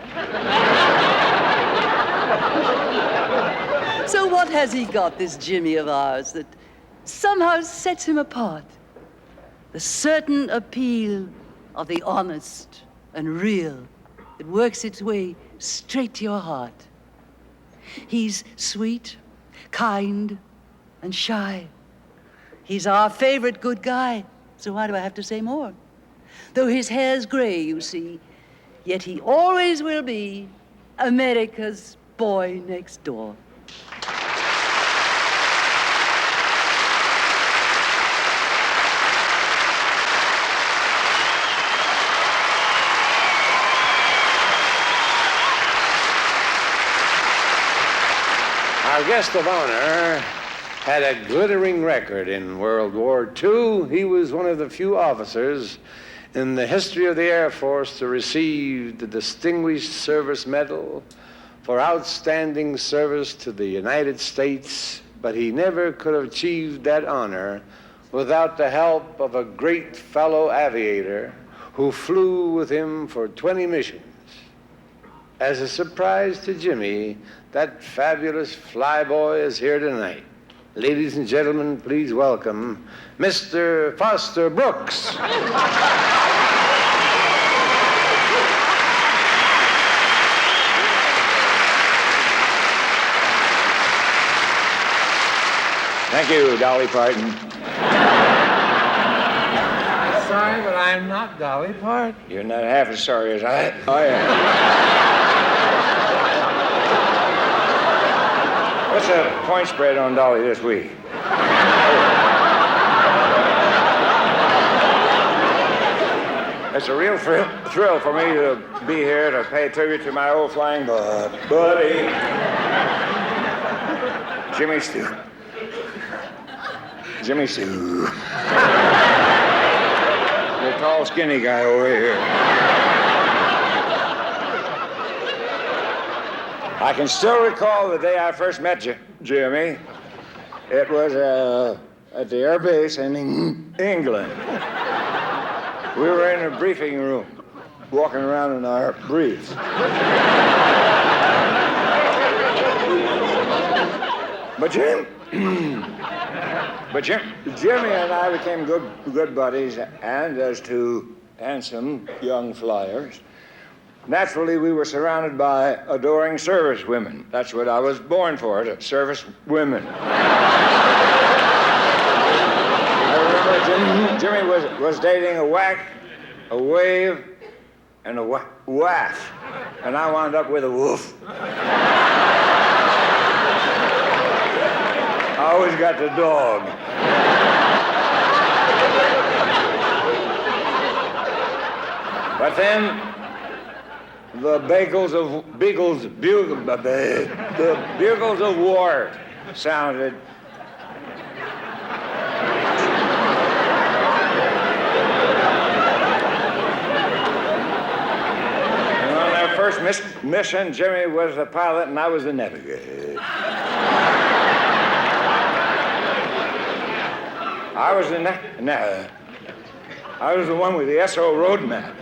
So what has he got, this Jimmy of ours, that somehow sets him apart? The certain appeal of the honest and real. that works its way straight to your heart. He's sweet, kind, and shy. He's our favorite good guy, so why do I have to say more? Though his hair's gray, you see, yet he always will be America's boy next door. Our guest of honor had a glittering record in World War II. He was one of the few officers in the history of the Air Force to receive the Distinguished Service Medal for outstanding service to the United States, but he never could have achieved that honor without the help of a great fellow aviator who flew with him for 20 missions. As a surprise to Jimmy, that fabulous flyboy is here tonight. Ladies and gentlemen, please welcome Mr. Foster Brooks. Thank you, Dolly Parton. Sorry, but I'm not Dolly Parton. You're not half as sorry as I am. What's the point spread on Dolly this week? It's a real thrill for me to be here to pay tribute to my old flying buddy, Jimmy Stewart. Jimmy Stewart. The tall, skinny guy over here. I can still recall the day I first met Jimmy. It was at the air base in England. We were in a briefing room, walking around in our briefs. But Jimmy and I became good buddies, and as two handsome young flyers, naturally, we were surrounded by adoring service women. That's what I was born for, to service women. I remember Jimmy was dating a whack, a wave, and a waff. And I wound up with a woof. I always got the dog. But then, the bugles of war sounded. And on our first mission, Jimmy was the pilot and I was the navigator. I was the one with the SO road map.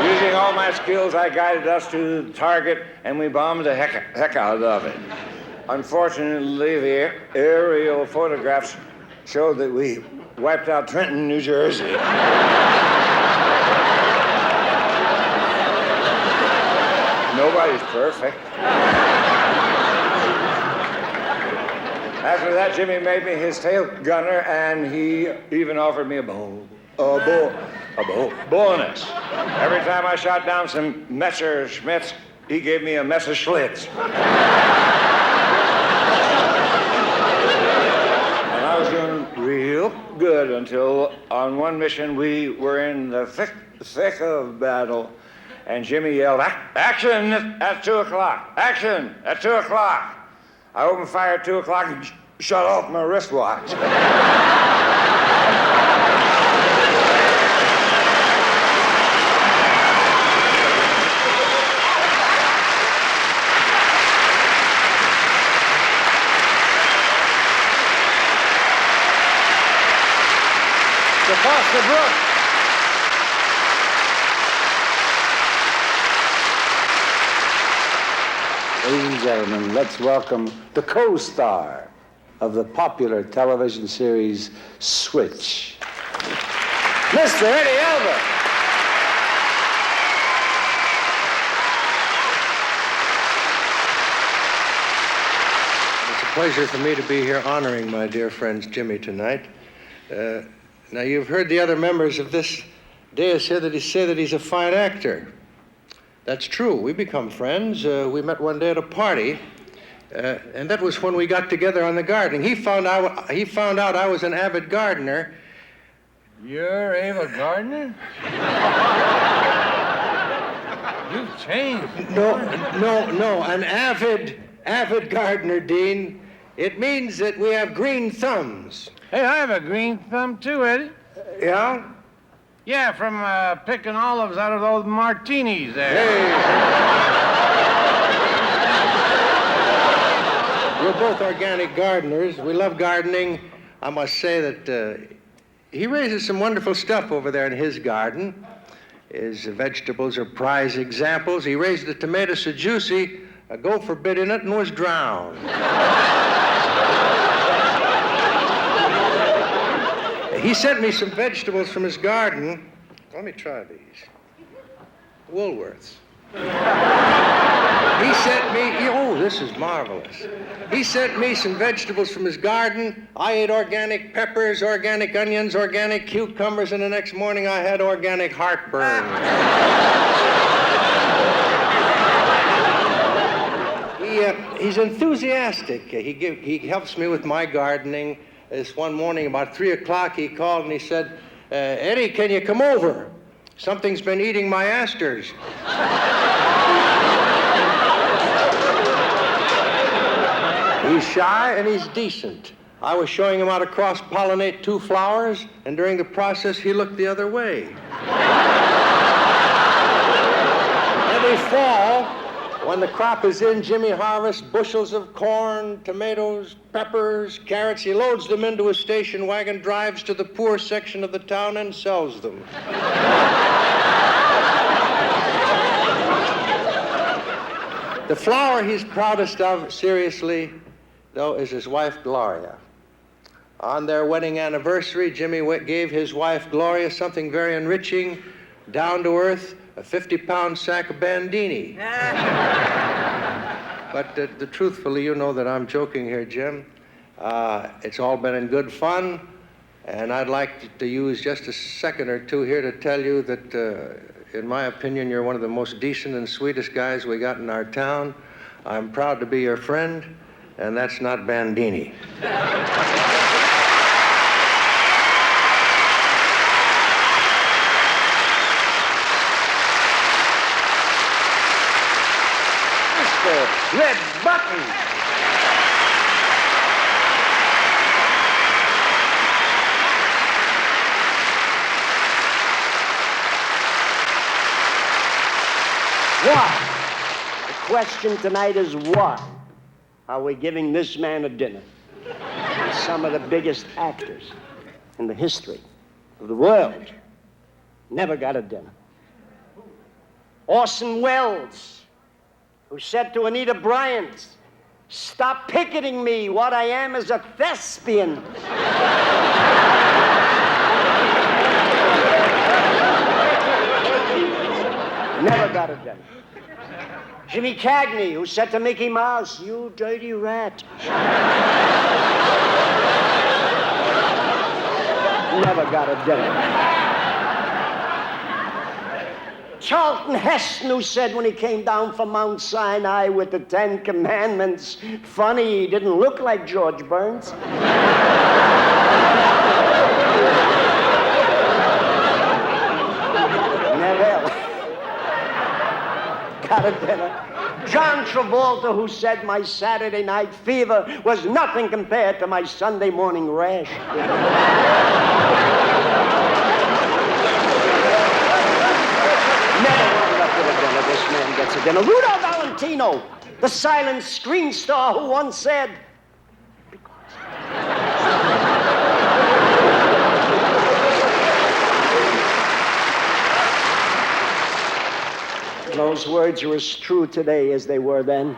Using all my skills, I guided us to the target, and we bombed the heck out of it. Unfortunately, the aerial photographs showed that we wiped out Trenton, New Jersey. Nobody's perfect. After that, Jimmy made me his tail gunner, and he even offered me a bonus. Every time I shot down some Messerschmitts, he gave me a Messerschlitz. And I was doing real good until on one mission we were in the thick of battle, and Jimmy yelled, "Action at 2 o'clock! Action at 2 o'clock!" I opened fire at 2 o'clock and shut off my wristwatch. Foster Brooks. Ladies and gentlemen, let's welcome the co-star of the popular television series Switch. Mr. Eddie Elver. It's a pleasure for me to be here honoring my dear friend Jimmy tonight. Now, you've heard the other members of this dais here say that he's a fine actor. That's true. We become friends. We met one day at a party, and that was when we got together on the gardening. He found out I was an avid gardener. You're Ava Gardner? You've changed. No, an avid gardener, Dean. It means that we have green thumbs. Hey, I have a green thumb too, Eddie. Yeah? Yeah, from picking olives out of those martinis there. Hey. We're both organic gardeners. We love gardening. I must say that he raises some wonderful stuff over there in his garden. His vegetables are prize examples. He raised a tomato so juicy, a gopher bit in it and was drowned. He sent me some vegetables from his garden. Let me try these. Woolworths. He sent me, oh, this is marvelous. He sent me some vegetables from his garden. I ate organic peppers, organic onions, organic cucumbers, and the next morning I had organic heartburn. He's enthusiastic. He helps me with my gardening. This one morning, about 3 o'clock, he called and he said, Eddie, can you come over? Something's been eating my asters. He's shy and he's decent. I was showing him how to cross-pollinate 2 flowers, and during the process, he looked the other way. Every fall, when the crop is in, Jimmy harvests bushels of corn, tomatoes, peppers, carrots. He loads them into a station wagon, drives to the poor section of the town, and sells them. The flower he's proudest of, seriously, though, is his wife, Gloria. On their wedding anniversary, Jimmy gave his wife, Gloria, something very enriching, down to earth, a 50-pound sack of bandini. But truthfully, you know that I'm joking here, Jim. It's all been in good fun, and I'd like to use just a second or two here to tell you that, in my opinion, you're one of the most decent and sweetest guys we got in our town. I'm proud to be your friend, and that's not bandini. Red Button. What? The question tonight is what? Are we giving this man a dinner? He's some of the biggest actors in the history of the world. Never got a dinner. Orson Welles, who said to Anita Bryant, "Stop picketing me. What I am is a thespian." Never got a dinner. Jimmy Cagney, who said to Mickey Mouse, "You dirty rat." Never got a dinner. Charlton Heston, who said when he came down from Mount Sinai with the 10 Commandments, funny, he didn't look like George Burns. Never got a dinner. John Travolta, who said my Saturday night fever was nothing compared to my Sunday morning rash. This man gets a dinner. Rudolph Valentino, the silent screen star who once said, those words are as true today as they were then.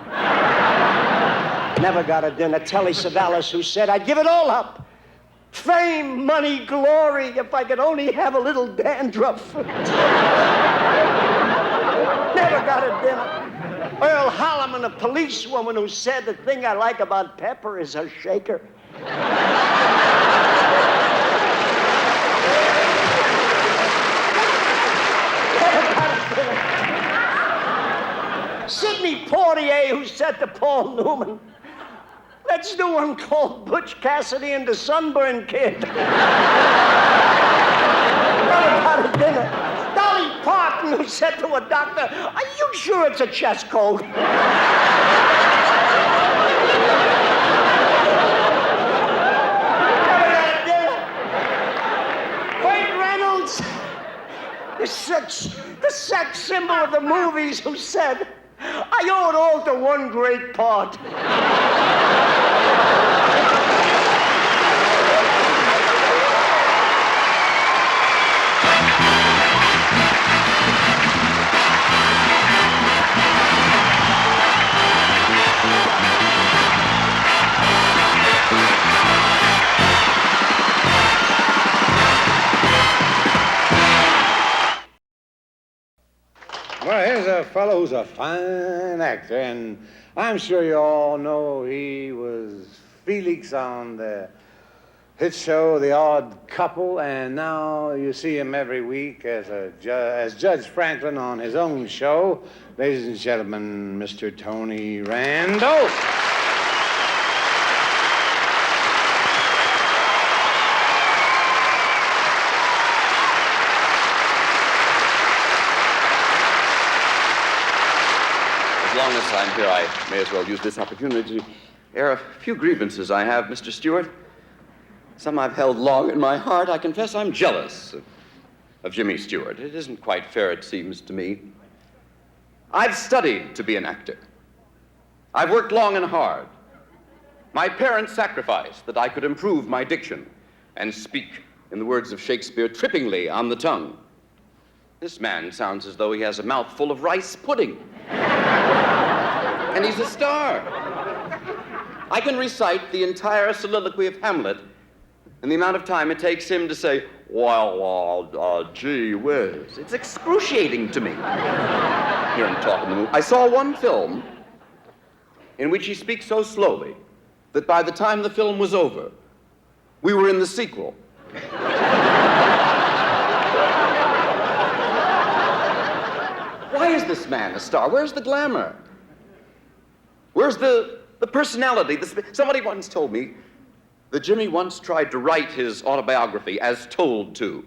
Never got a dinner. Telly Savalas, who said, "I'd give it all up Fame, money, glory, if I could only have a little dandruff. Never got a dinner. Earl Holliman, a policewoman who said the thing I like about Pepper is her shaker. Sidney Poitier, who said to Paul Newman, let's do one called Butch Cassidy and the Sunburn Kid. Never got a dinner. Dolly Parton, who said to a doctor, are you sure it's a chest cold? Never got a dinner. Burt Reynolds, the sex symbol of the movies, who said, I owe it all to one great part. Well, here's a fellow who's a fine actor, and I'm sure you all know he was Felix on the hit show The Odd Couple, and now you see him every week as Judge Franklin on his own show. Ladies and gentlemen, Mr. Tony Randall. As long as I'm here, I may as well use this opportunity to air a few grievances I have, Mr. Stewart. Some I've held long in my heart. I confess I'm jealous of Jimmy Stewart. It isn't quite fair, it seems to me. I've studied to be an actor. I've worked long and hard. My parents sacrificed that I could improve my diction and speak, in the words of Shakespeare, trippingly on the tongue. This man sounds as though he has a mouthful of rice pudding. And he's a star. I can recite the entire soliloquy of Hamlet in the amount of time it takes him to say, well, gee whiz. It's excruciating to me. Hear him talk in the movie. I saw one film in which he speaks so slowly that by the time the film was over, we were in the sequel. Why is this man a star? Where's the glamour? Where's the personality? Somebody once told me that Jimmy once tried to write his autobiography as told to.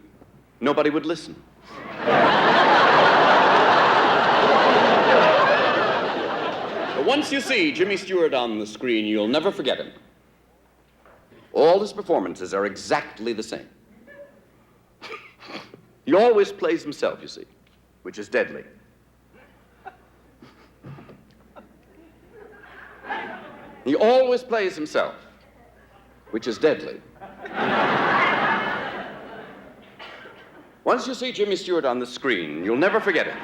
Nobody would listen. But once you see Jimmy Stewart on the screen, you'll never forget him. All his performances are exactly the same. He always plays himself, you see, which is deadly. He always plays himself, which is deadly. Once you see Jimmy Stewart on the screen, you'll never forget it.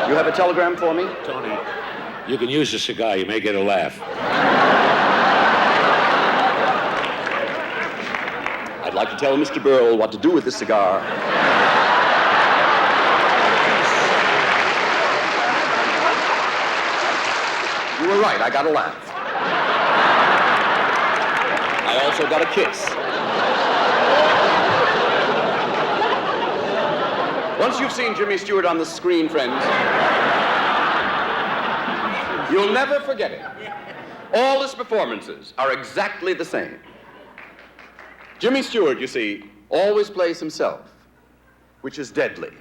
You have a telegram for me? Tony, you can use a cigar. You may get a laugh. I'd like to tell Mr. Berle what to do with this cigar. You were right, I got a laugh. I also got a kiss. Once you've seen Jimmy Stewart on the screen, friends, you'll never forget it. All his performances are exactly the same. Jimmy Stewart, you see, always plays himself, which is deadly.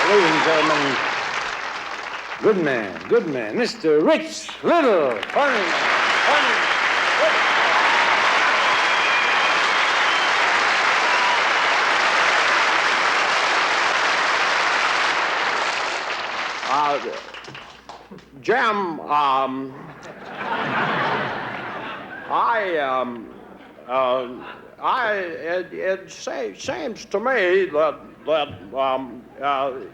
Ladies and gentlemen, good man, Mr. Rich Little, funny. Jim, it seems to me that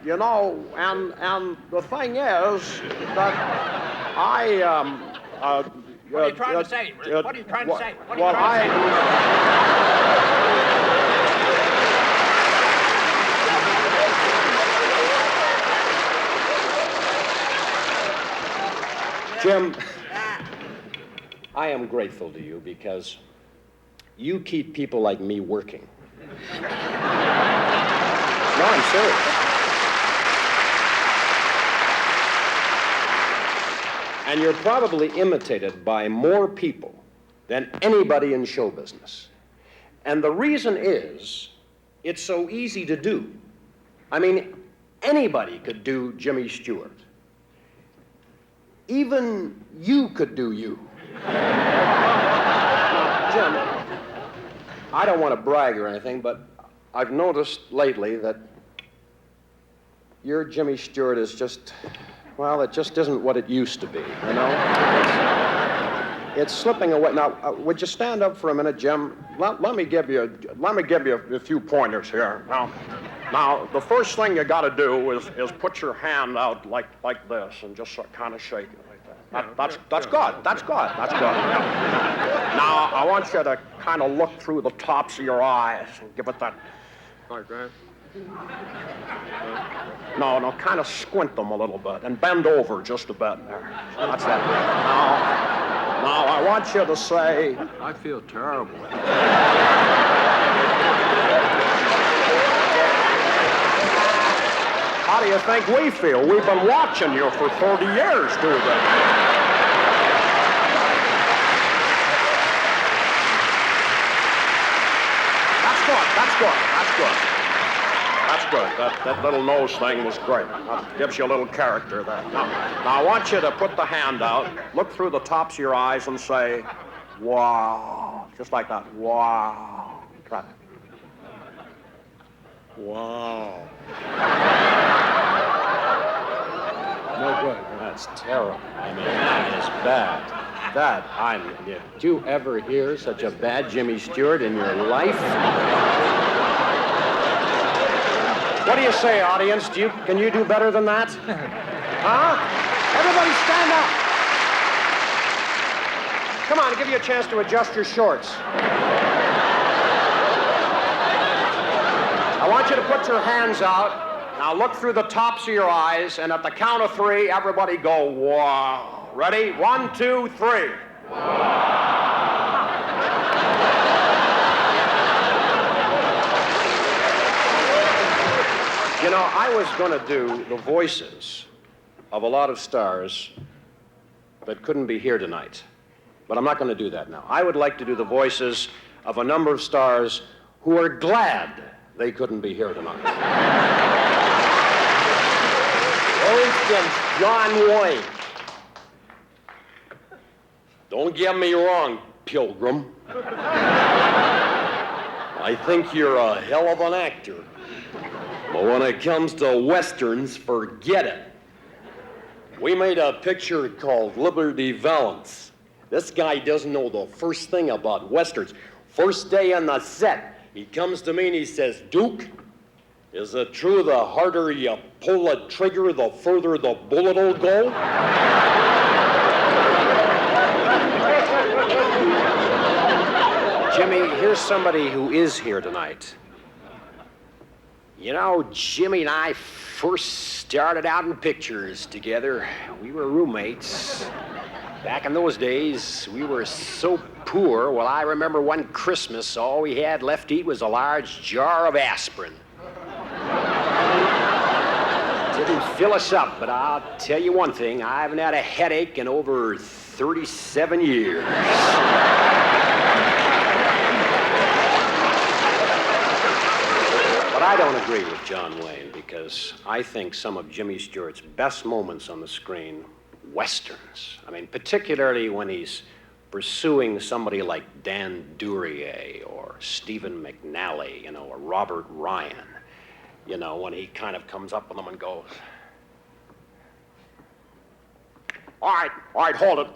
you know, and the thing is that what are you trying to say? What are you trying to say? What are you well, trying to say? Jim, I am grateful to you because you keep people like me working. No, I'm serious. And you're probably imitated by more people than anybody in show business. And the reason is, it's so easy to do. I mean, anybody could do Jimmy Stewart. Even you could do you. Now, Jim, I don't want to brag or anything, but I've noticed lately that your Jimmy Stewart is just, well, it just isn't what it used to be, you know? It's slipping away. Now, would you stand up for a minute, Jim? Let me give you a few pointers here. Now, the first thing you got to do is put your hand out like this and just kind of shake it like that. That's good. That's good. That's good. Now, I want you to kind of look through the tops of your eyes and give it that. Like that. No, kind of squint them a little bit and bend over just a bit there. That's that. Now, I want you to say. I feel terrible. How do you think we feel? We've been watching you for 30 years do this. That's good. That little nose thing was great. That gives you a little character there. Now, I want you to put the hand out, look through the tops of your eyes and say, wow. Just like that. Wow. Try it. Wow. No good. That's terrible. I mean, that is bad. Did you ever hear such a bad Jimmy Stewart in your life? What do you say, audience? Can you do better than that? Huh? Everybody stand up. Come on, I'll give you a chance to adjust your shorts. I want you to put your hands out. Now look through the tops of your eyes, and at the count of 3, everybody go, wow. Ready? 1, 2, 3. Wow. You know, I was going to do the voices of a lot of stars that couldn't be here tonight. But I'm not going to do that now. I would like to do the voices of a number of stars who are glad they couldn't be here tonight. For instance, John Wayne. Don't get me wrong, Pilgrim. I think you're a hell of an actor. But when it comes to Westerns, forget it. We made a picture called Liberty Valance. This guy doesn't know the first thing about Westerns. First day on the set, he comes to me and he says, Duke, is it true the harder you pull the trigger, the further the bullet will go? Jimmy, here's somebody who is here tonight. You know, Jimmy and I first started out in pictures together. We were roommates. Back in those days, we were so poor. Well, I remember one Christmas, all we had left to eat was a large jar of aspirin. Didn't fill us up, but I'll tell you one thing. I haven't had a headache in over 37 years. But I don't agree with John Wayne because I think some of Jimmy Stewart's best moments on the screen, Westerns. I mean, particularly when he's pursuing somebody like Dan Duryea or Stephen McNally, you know, or Robert Ryan. You know, when he kind of comes up with them and goes, All right, hold it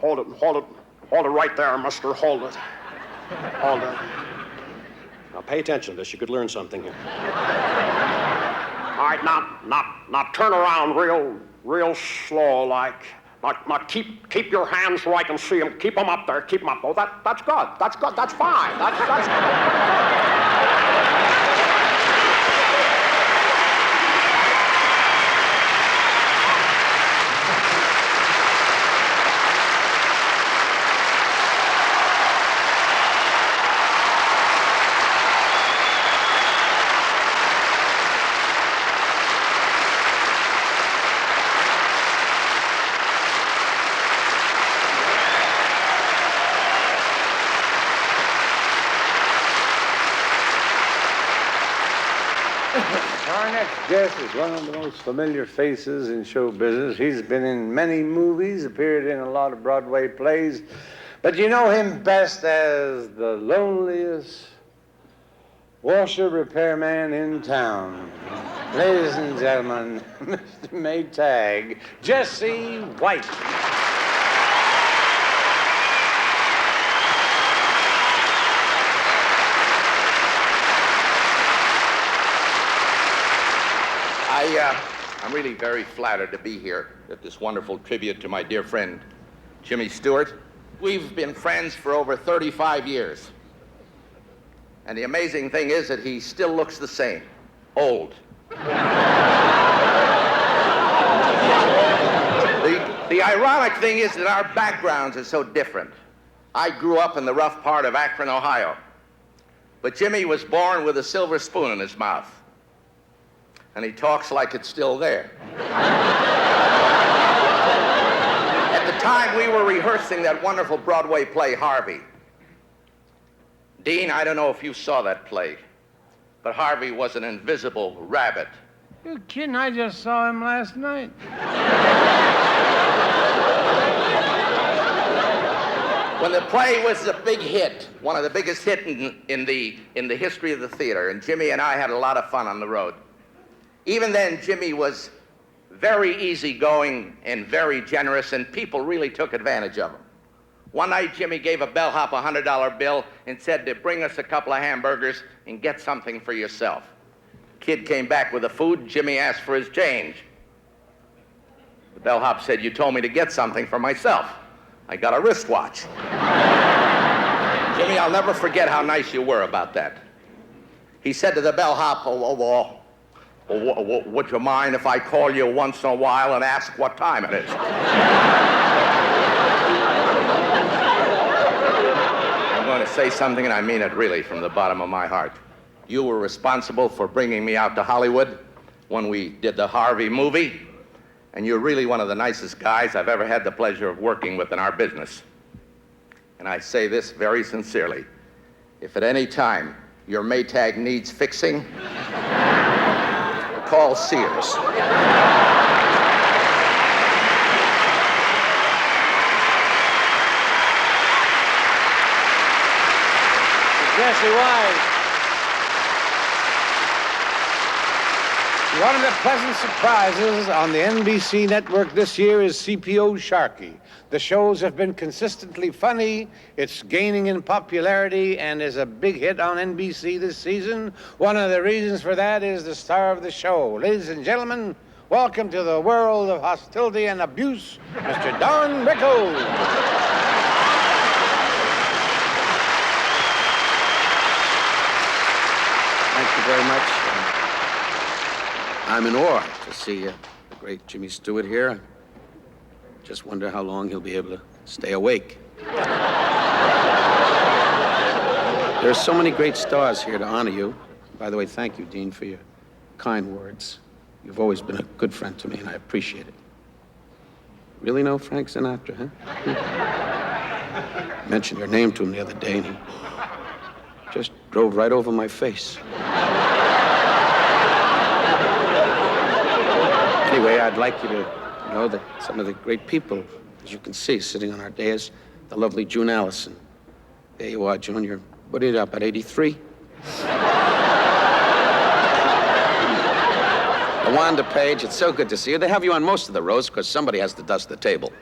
right there, mister, hold it. Hold it. Now pay attention to this, you could learn something here. All right, now turn around real slow like. Now keep your hands where I can see them. Keep them up there. Keep them up. Oh, that's good. That's good. That's fine. That's good. Our next guest is one of the most familiar faces in show business. He's been in many movies, appeared in a lot of Broadway plays, but you know him best as the loneliest washer repairman in town. Ladies and gentlemen, Mr. Maytag, Jesse White. I'm really very flattered to be here at this wonderful tribute to my dear friend, Jimmy Stewart. We've been friends for over 35 years. And the amazing thing is that he still looks the same, old. The ironic thing is that our backgrounds are so different. I grew up in the rough part of Akron, Ohio. But Jimmy was born with a silver spoon in his mouth. And he talks like it's still there. At the time, we were rehearsing that wonderful Broadway play, Harvey. Dean, I don't know if you saw that play, but Harvey was an invisible rabbit. You kidding? I just saw him last night. When the play was a big hit, one of the biggest hits in the history of the theater, and Jimmy and I had a lot of fun on the road. Even then, Jimmy was very easygoing and very generous, and people really took advantage of him. One night, Jimmy gave a bellhop a $100 bill and said to bring us a couple of hamburgers and get something for yourself. Kid came back with the food. Jimmy asked for his change. The bellhop said, "You told me to get something for myself. I got a wristwatch." Jimmy, I'll never forget how nice you were about that. He said to the bellhop, would you mind if I call you once in a while and ask what time it is? I'm going to say something, and I mean it really from the bottom of my heart. You were responsible for bringing me out to Hollywood when we did the Harvey movie, and you're really one of the nicest guys I've ever had the pleasure of working with in our business. And I say this very sincerely. If at any time your Maytag needs fixing, call Sears. Jesse White. One of the pleasant surprises on the NBC network this year is CPO Sharkey. The shows have been consistently funny. It's gaining in popularity and is a big hit on NBC this season. One of the reasons for that is the star of the show. Ladies and gentlemen, welcome to the world of hostility and abuse, Mr. Don Rickles. Thank you very much. I'm in awe to see the great Jimmy Stewart here. Just wonder how long he'll be able to stay awake. There are so many great stars here to honor you. By the way, thank you, Dean, for your kind words. You've always been a good friend to me, and I appreciate it. Really know Frank Sinatra, huh? I mentioned your name to him the other day, and he just drove right over my face. Anyway, I'd like you to know that some of the great people, as you can see, sitting on our dais, the lovely June Allyson. There you are, June. You're, what are you up at, 83? LaWanda Page, it's so good to see you. They have you on most of the rows because somebody has to dust the table.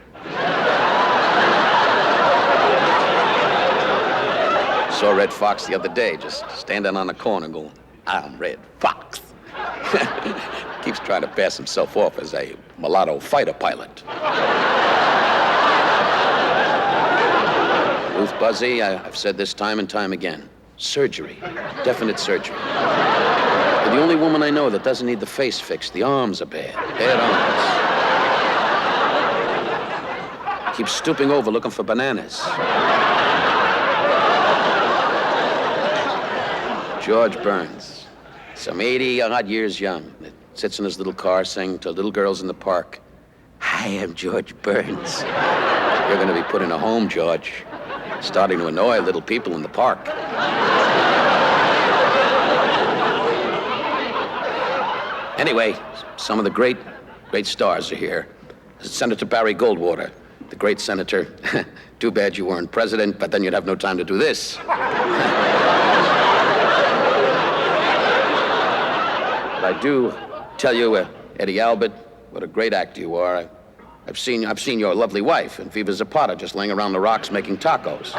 Saw Red Fox the other day, just standing on the corner going, I'm Red Fox. Keeps trying to pass himself off as a mulatto fighter pilot. Ruth Buzzy, I've said this time and time again. Surgery. Definite surgery. You're the only woman I know that doesn't need the face fixed. The arms are bad. Bad arms. Keeps stooping over looking for bananas. George Burns. Some 80-odd years young. Sits in his little car saying to little girls in the park, I am George Burns. You're going to be put in a home, George. Starting to annoy little people in the park. Anyway, some of the great stars are here. Senator Barry Goldwater, the great senator. Too bad you weren't president, but then you'd have no time to do this. But I do tell you, Eddie Albert, what a great actor you are. I've seen your lovely wife in Viva Zapata just laying around the rocks making tacos.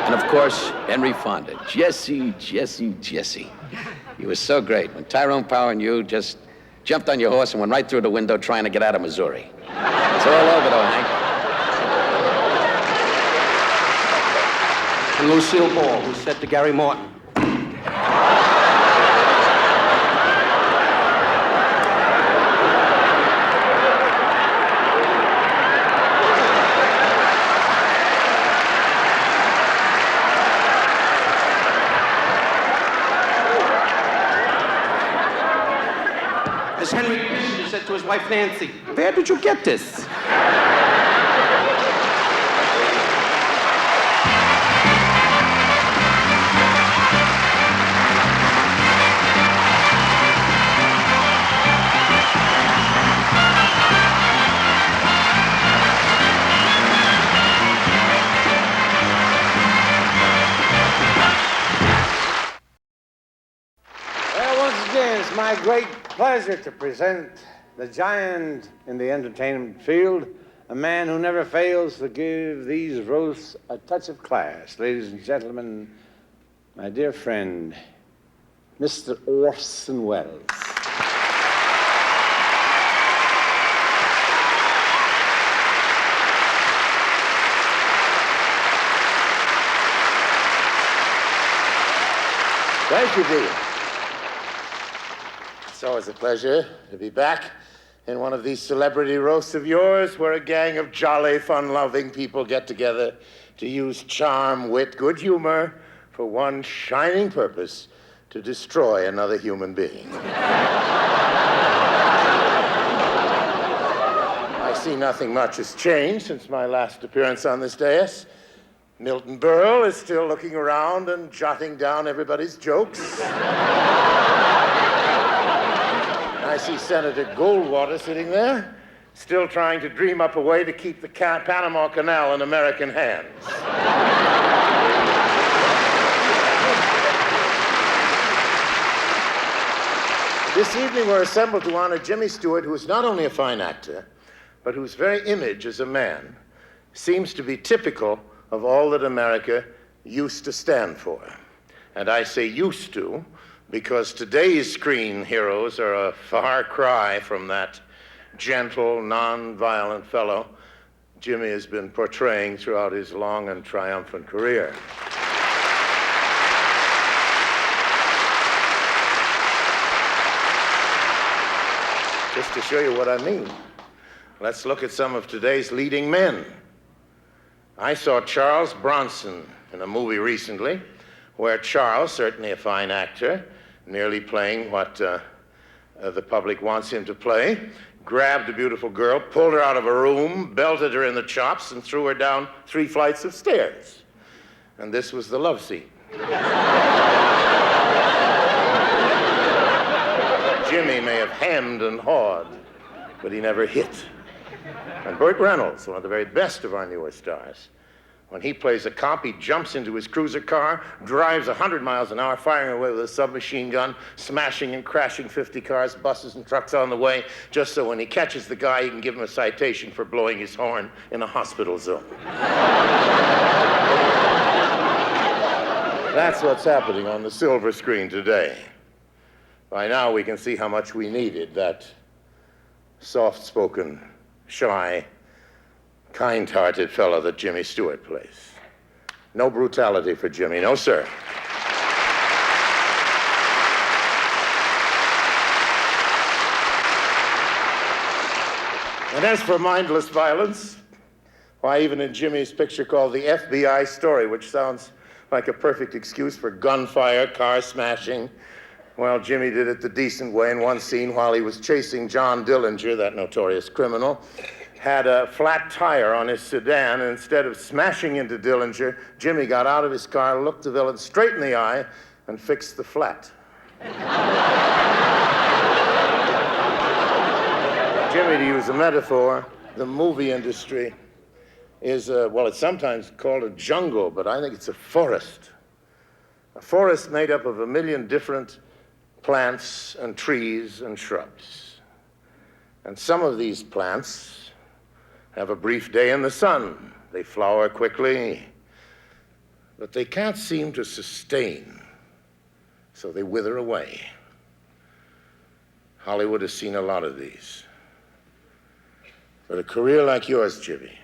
And of course, Henry Fonda. Jesse. You were so great. When Tyrone Power and you just jumped on your horse and went right through the window trying to get out of Missouri. It's all over though, Hank. And Lucille Ball, who said to Gary Morton, as Henry Kissinger said to his wife Nancy, where did you get this? It's my great pleasure to present the giant in the entertainment field, a man who never fails to give these roasts a touch of class. Ladies and gentlemen, my dear friend, Mr. Orson Welles. Thank you, Dean. It's always a pleasure to be back in one of these celebrity roasts of yours where a gang of jolly, fun-loving people get together to use charm, wit, good humor for one shining purpose, to destroy another human being. I see nothing much has changed since my last appearance on this dais. Milton Berle is still looking around and jotting down everybody's jokes. I see Senator Goldwater sitting there, still trying to dream up a way to keep the Panama Canal in American hands. This evening we're assembled to honor Jimmy Stewart, who is not only a fine actor, but whose very image as a man seems to be typical of all that America used to stand for. And I say used to, because today's screen heroes are a far cry from that gentle, non-violent fellow Jimmy has been portraying throughout his long and triumphant career. Just to show you what I mean, let's look at some of today's leading men. I saw Charles Bronson in a movie recently, where Charles, certainly a fine actor, merely playing what the public wants him to play, grabbed a beautiful girl, pulled her out of a room, belted her in the chops, and threw her down 3 flights of stairs. And this was the love scene. Jimmy may have hemmed and hawed, but he never hit. And Burt Reynolds, one of the very best of our newer stars, When he plays a cop, he jumps into his cruiser car, drives 100 miles an hour, firing away with a submachine gun, smashing and crashing 50 cars, buses, and trucks on the way, just so when he catches the guy, he can give him a citation for blowing his horn in a hospital zone. That's what's happening on the silver screen today. By now, we can see how much we needed that soft-spoken, shy, kind-hearted fellow that Jimmy Stewart plays. No brutality for Jimmy, no, sir. And as for mindless violence, why, even in Jimmy's picture called The FBI Story, which sounds like a perfect excuse for gunfire, car smashing, well, Jimmy did it the decent way in one scene while he was chasing John Dillinger, that notorious criminal. Had a flat tire on his sedan, and instead of smashing into Dillinger, Jimmy got out of his car, looked the villain straight in the eye, and fixed the flat. Jimmy, to use a metaphor, the movie industry is, well, it's sometimes called a jungle, but I think it's a forest. A forest made up of 1 million different plants and trees and shrubs. And some of these plants have a brief day in the sun. They flower quickly, but they can't seem to sustain, so they wither away. Hollywood has seen a lot of these. But a career like yours, Jimmy,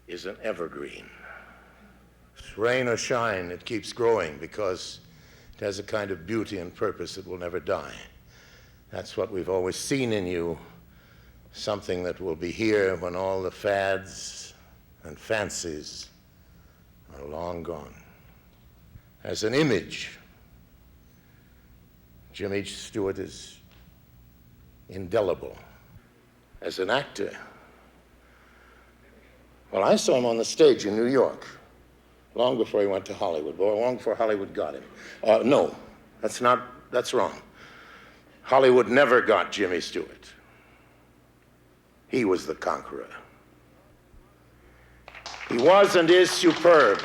is an evergreen. Rain or shine, it keeps growing because it has a kind of beauty and purpose that will never die. That's what we've always seen in you. Something that will be here when all the fads and fancies are long gone. As an image, Jimmy Stewart is indelible. As an actor, well, I saw him on the stage in New York long before he went to Hollywood, or long before Hollywood got him. No, that's wrong. Hollywood never got Jimmy Stewart. He was the conqueror. He was and is superb.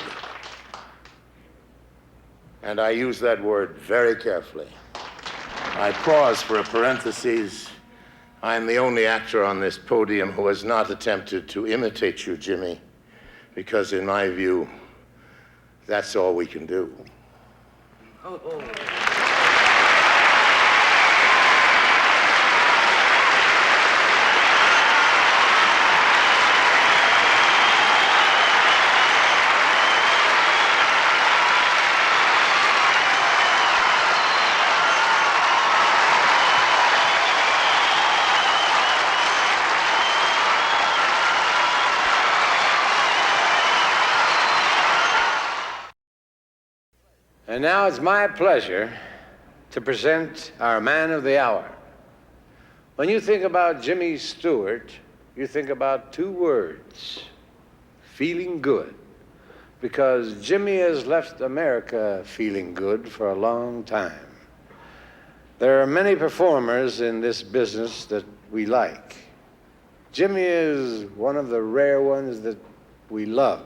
And I use that word very carefully. I pause for a parenthesis. I'm the only actor on this podium who has not attempted to imitate you, Jimmy, because in my view, that's all we can do. And now it's my pleasure to present our man of the hour. When you think about Jimmy Stewart, you think about 2 words: feeling good. Because Jimmy has left America feeling good for a long time. There are many performers in this business that we like. Jimmy is one of the rare ones that we love.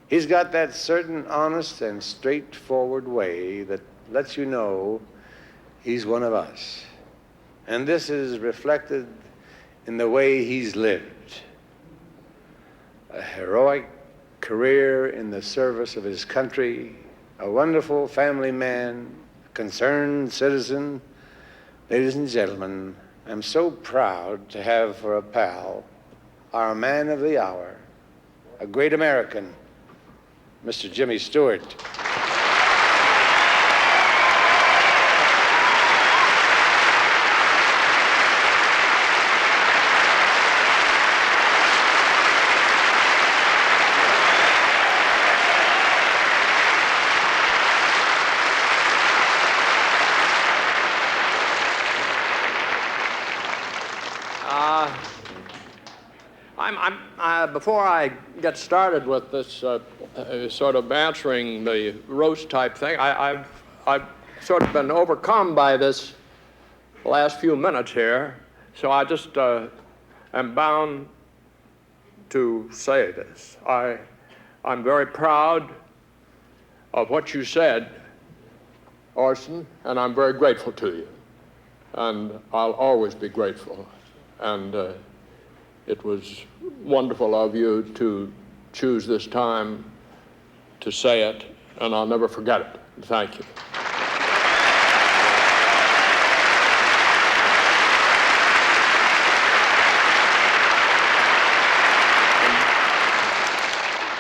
He's got that certain honest and straightforward way that lets you know he's one of us. And this is reflected in the way he's lived. A heroic career in the service of his country, a wonderful family man, a concerned citizen. Ladies and gentlemen, I'm so proud to have for a pal our man of the hour, a great American, Mr. Jimmy Stewart. Before I get started with this sort of answering the roast type thing, I've sort of been overcome by this last few minutes here, so I just am bound to say this. I'm very proud of what you said, Orson, and I'm very grateful to you. And I'll always be grateful. And it was wonderful of you to choose this time to say it, and I'll never forget it. Thank you.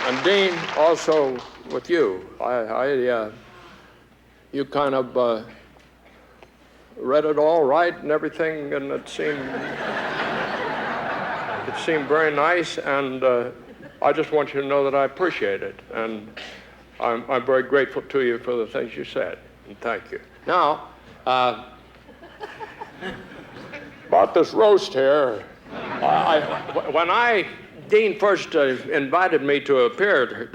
And Dean, also with you, you kind of read it all right and everything, and it seemed very nice, and I just want you to know that I appreciate it, and I'm very grateful to you for the things you said, and thank you. Now, about this roast here, when Dean first invited me to appear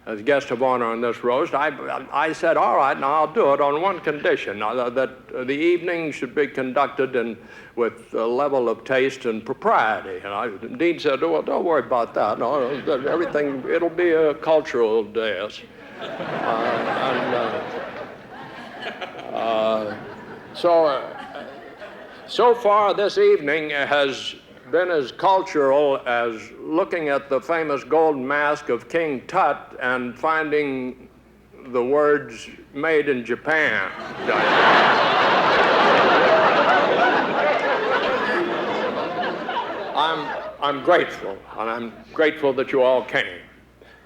as guest of honor on this roast, I said, all right, now I'll do it on one condition, that the evening should be conducted with a level of taste and propriety. And Dean said, well, don't worry about that. No, everything, it'll be a cultural dais. So far this evening has been as cultural as looking at the famous gold mask of King Tut and finding the words made in Japan. I'm grateful, and I'm grateful that you all came,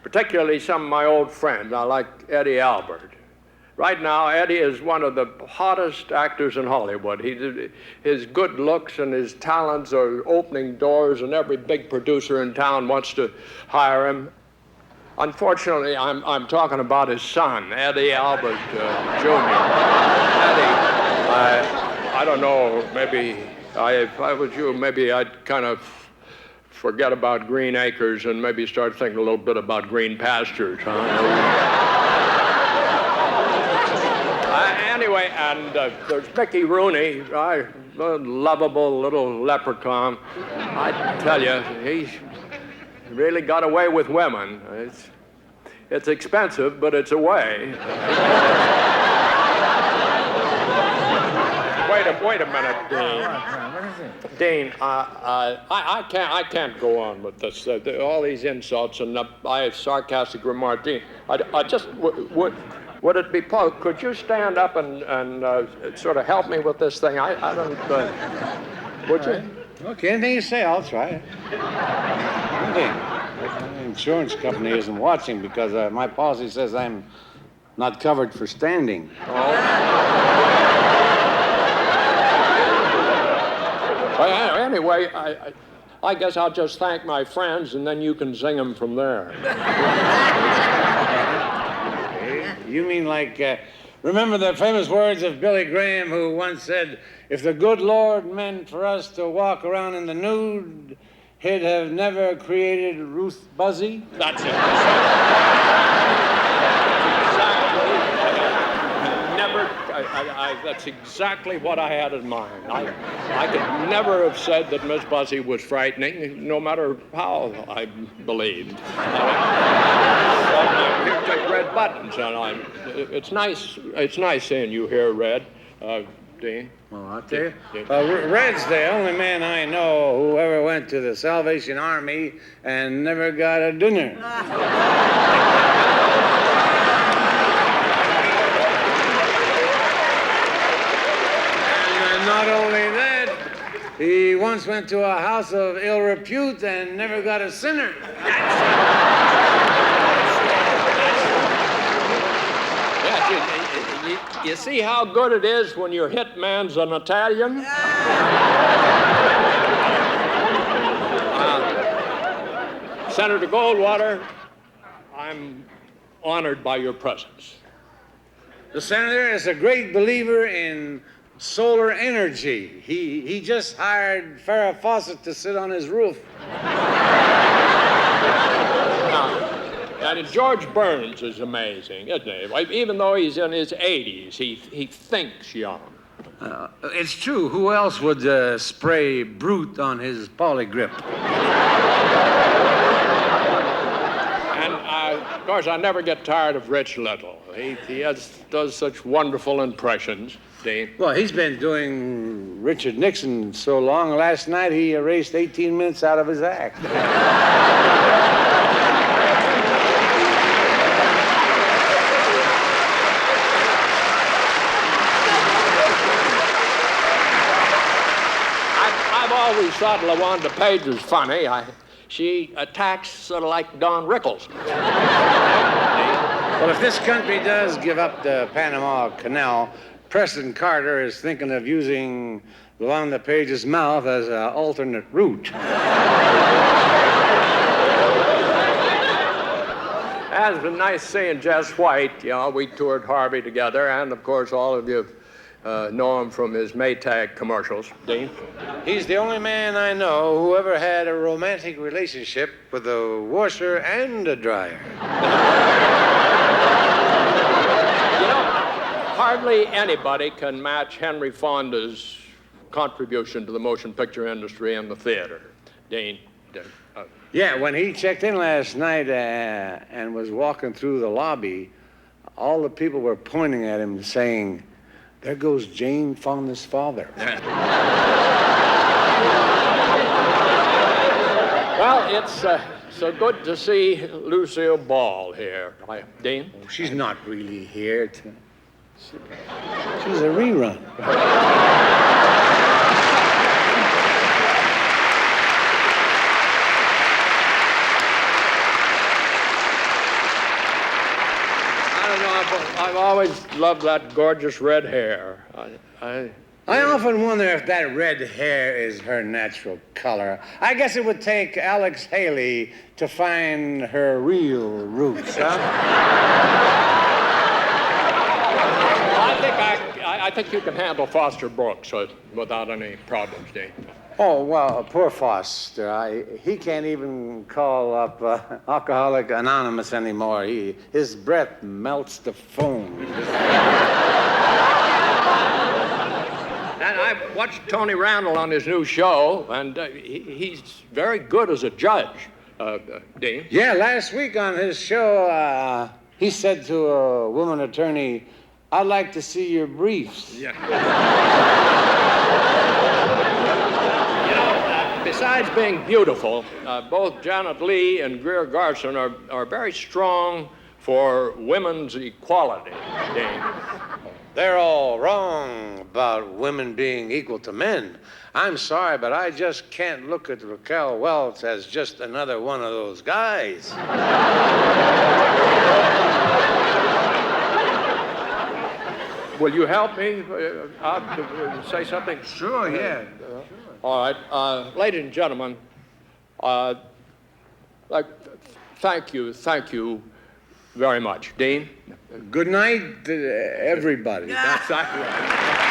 particularly some of my old friends. I like Eddie Albert. Right now, Eddie is one of the hottest actors in Hollywood. His good looks and his talents are opening doors, and every big producer in town wants to hire him. Unfortunately, I'm talking about his son, Eddie Albert Jr. Eddie, I don't know, maybe if I was you, maybe I'd kind of forget about green acres and maybe start thinking a little bit about green pastures, huh? Anyway, and there's Mickey Rooney, a lovable little leprechaun. I tell you, he's really got away with women. It's expensive, but it's a way. Wait a minute, Dean. Dean, I can't go on with this. All these insults and sarcastic remarks. Dean, I just would it be possible? Could you stand up and sort of help me with this thing? I don't. Would you? Okay, anything you say, I'll try. The insurance company isn't watching because my policy says I'm not covered for standing. Well, anyway, I guess I'll just thank my friends, and then you can zing them from there. You mean like, remember the famous words of Billy Graham, who once said, if the good Lord meant for us to walk around in the nude, he'd have never created Ruth Buzzy? That's it. That's exactly what I had in mind. I could never have said that Miss Buzzy was frightening, no matter how I believed. You take Red buttons, and it's nice seeing you here, Red. Dean? Well, I'll tell you. Red's the only man I know who ever went to the Salvation Army and never got a dinner. Not only that, he once went to a house of ill repute and never got a sinner. Yeah, you see how good it is when your hit man's an Italian? Senator Goldwater, I'm honored by your presence. The senator is a great believer in solar energy. He just hired Farrah Fawcett to sit on his roof. And George Burns is amazing, isn't he? Even though he's in his 80s, he thinks young. It's true. Who else would spray Brute on his polygrip? And, of course, I never get tired of Rich Little. He does such wonderful impressions, Dean. Well, he's been doing Richard Nixon so long. Last night he erased 18 minutes out of his act. I've always thought LaWanda Page was funny. She attacks sort of like Don Rickles. Well, if this country does give up the Panama Canal, President Carter is thinking of using LaWanda Page's mouth as an alternate route. It's been nice seeing Jess White. You know, we toured Harvey together, and of course, all of you know him from his Maytag commercials. Dean? He's the only man I know who ever had a romantic relationship with a washer and a dryer. Hardly anybody can match Henry Fonda's contribution to the motion picture industry and the theater. Dean? Yeah, when he checked in last night and was walking through the lobby, all the people were pointing at him saying, "There goes Jane Fonda's father." Well, it's so good to see Lucille Ball here. Dean? Oh, she's not really here. She's a rerun. I've always loved that gorgeous red hair. I often wonder if that red hair is her natural color. I guess it would take Alex Haley to find her real roots, huh? I think you can handle Foster Brooks without any problems, Dean. Oh, well, poor Foster. He can't even call up Alcoholic Anonymous anymore. His breath melts the foam. And I've watched Tony Randall on his new show, and he's very good as a judge, Dean. Yeah, last week on his show, he said to a woman attorney, "I'd like to see your briefs." Yeah. Besides being beautiful, both Janet Leigh and Greer Garson are very strong for women's equality, Dean. They're all wrong about women being equal to men. I'm sorry, but I just can't look at Raquel Welch as just another one of those guys. Will you help me out to say something? Sure, yeah. All right. Ladies and gentlemen, thank you very much. Dean? Good night, everybody. That's exactly right.